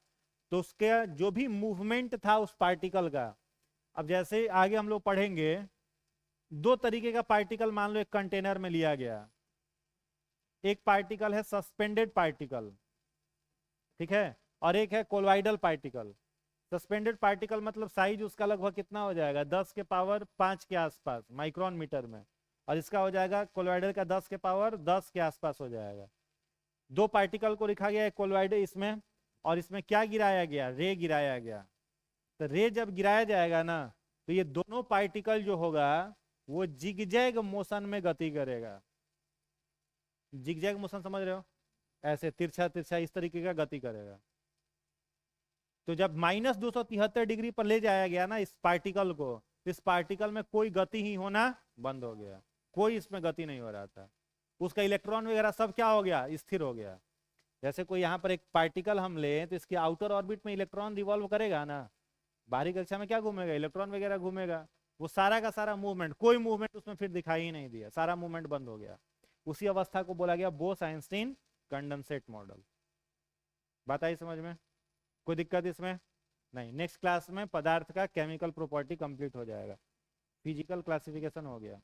तो उसके जो भी मूवमेंट था उस पार्टिकल का, अब जैसे आगे हम लोग पढ़ेंगे, दो तरीके का पार्टिकल मान लो एक कंटेनर में लिया गया। एक पार्टिकल है सस्पेंडेड पार्टिकल, ठीक है, और एक है कोलॉइडल पार्टिकल। सस्पेंडेड पार्टिकल मतलब साइज उसका लगभग कितना हो जाएगा? 10 के पावर 5 के आसपास माइक्रोन मीटर में, और इसका हो जाएगा कोलॉइडल का 10 के पावर 10 के आसपास हो जाएगा। दो पार्टिकल को लिखा गया है कोलॉइडल इसमें, और इसमें क्या गिराया गया? रे गिराया गया। तो रे जब गिराया जाएगा ना तो ये दोनों पार्टिकल जो होगा वो जिगजैग मोशन में गति करेगा। जिगजैग मोशन समझ रहे हो? ऐसे तिरछा तिरछा इस तरीके का गति करेगा। तो जब -273 डिग्री पर ले जाया गया ना इस पार्टिकल को, तो इस पार्टिकल में कोई गति ही होना बंद हो गया, कोई इसमें गति नहीं हो रहा था। उसका इलेक्ट्रॉन वगैरह सब क्या हो गया? स्थिर हो गया। जैसे कोई यहाँ पर एक पार्टिकल हम लें तो इसके आउटर ऑर्बिट में इलेक्ट्रॉन रिवॉल्व करेगा ना, बाहरी कक्षा में क्या घूमेगा? इलेक्ट्रॉन वगैरह घूमेगा। वो सारा का सारा मूवमेंट, कोई मूवमेंट उसमें फिर दिखाई ही नहीं दिया, सारा मूवमेंट बंद हो गया। उसी अवस्था को बोला गया बोस-आइंस्टीन कंडेंसेट मॉडल। बात आई समझ में? कोई दिक्कत इसमें नहीं। नेक्स्ट क्लास में पदार्थ का केमिकल प्रॉपर्टी कंप्लीट हो जाएगा, फिजिकल क्लासिफिकेशन हो गया।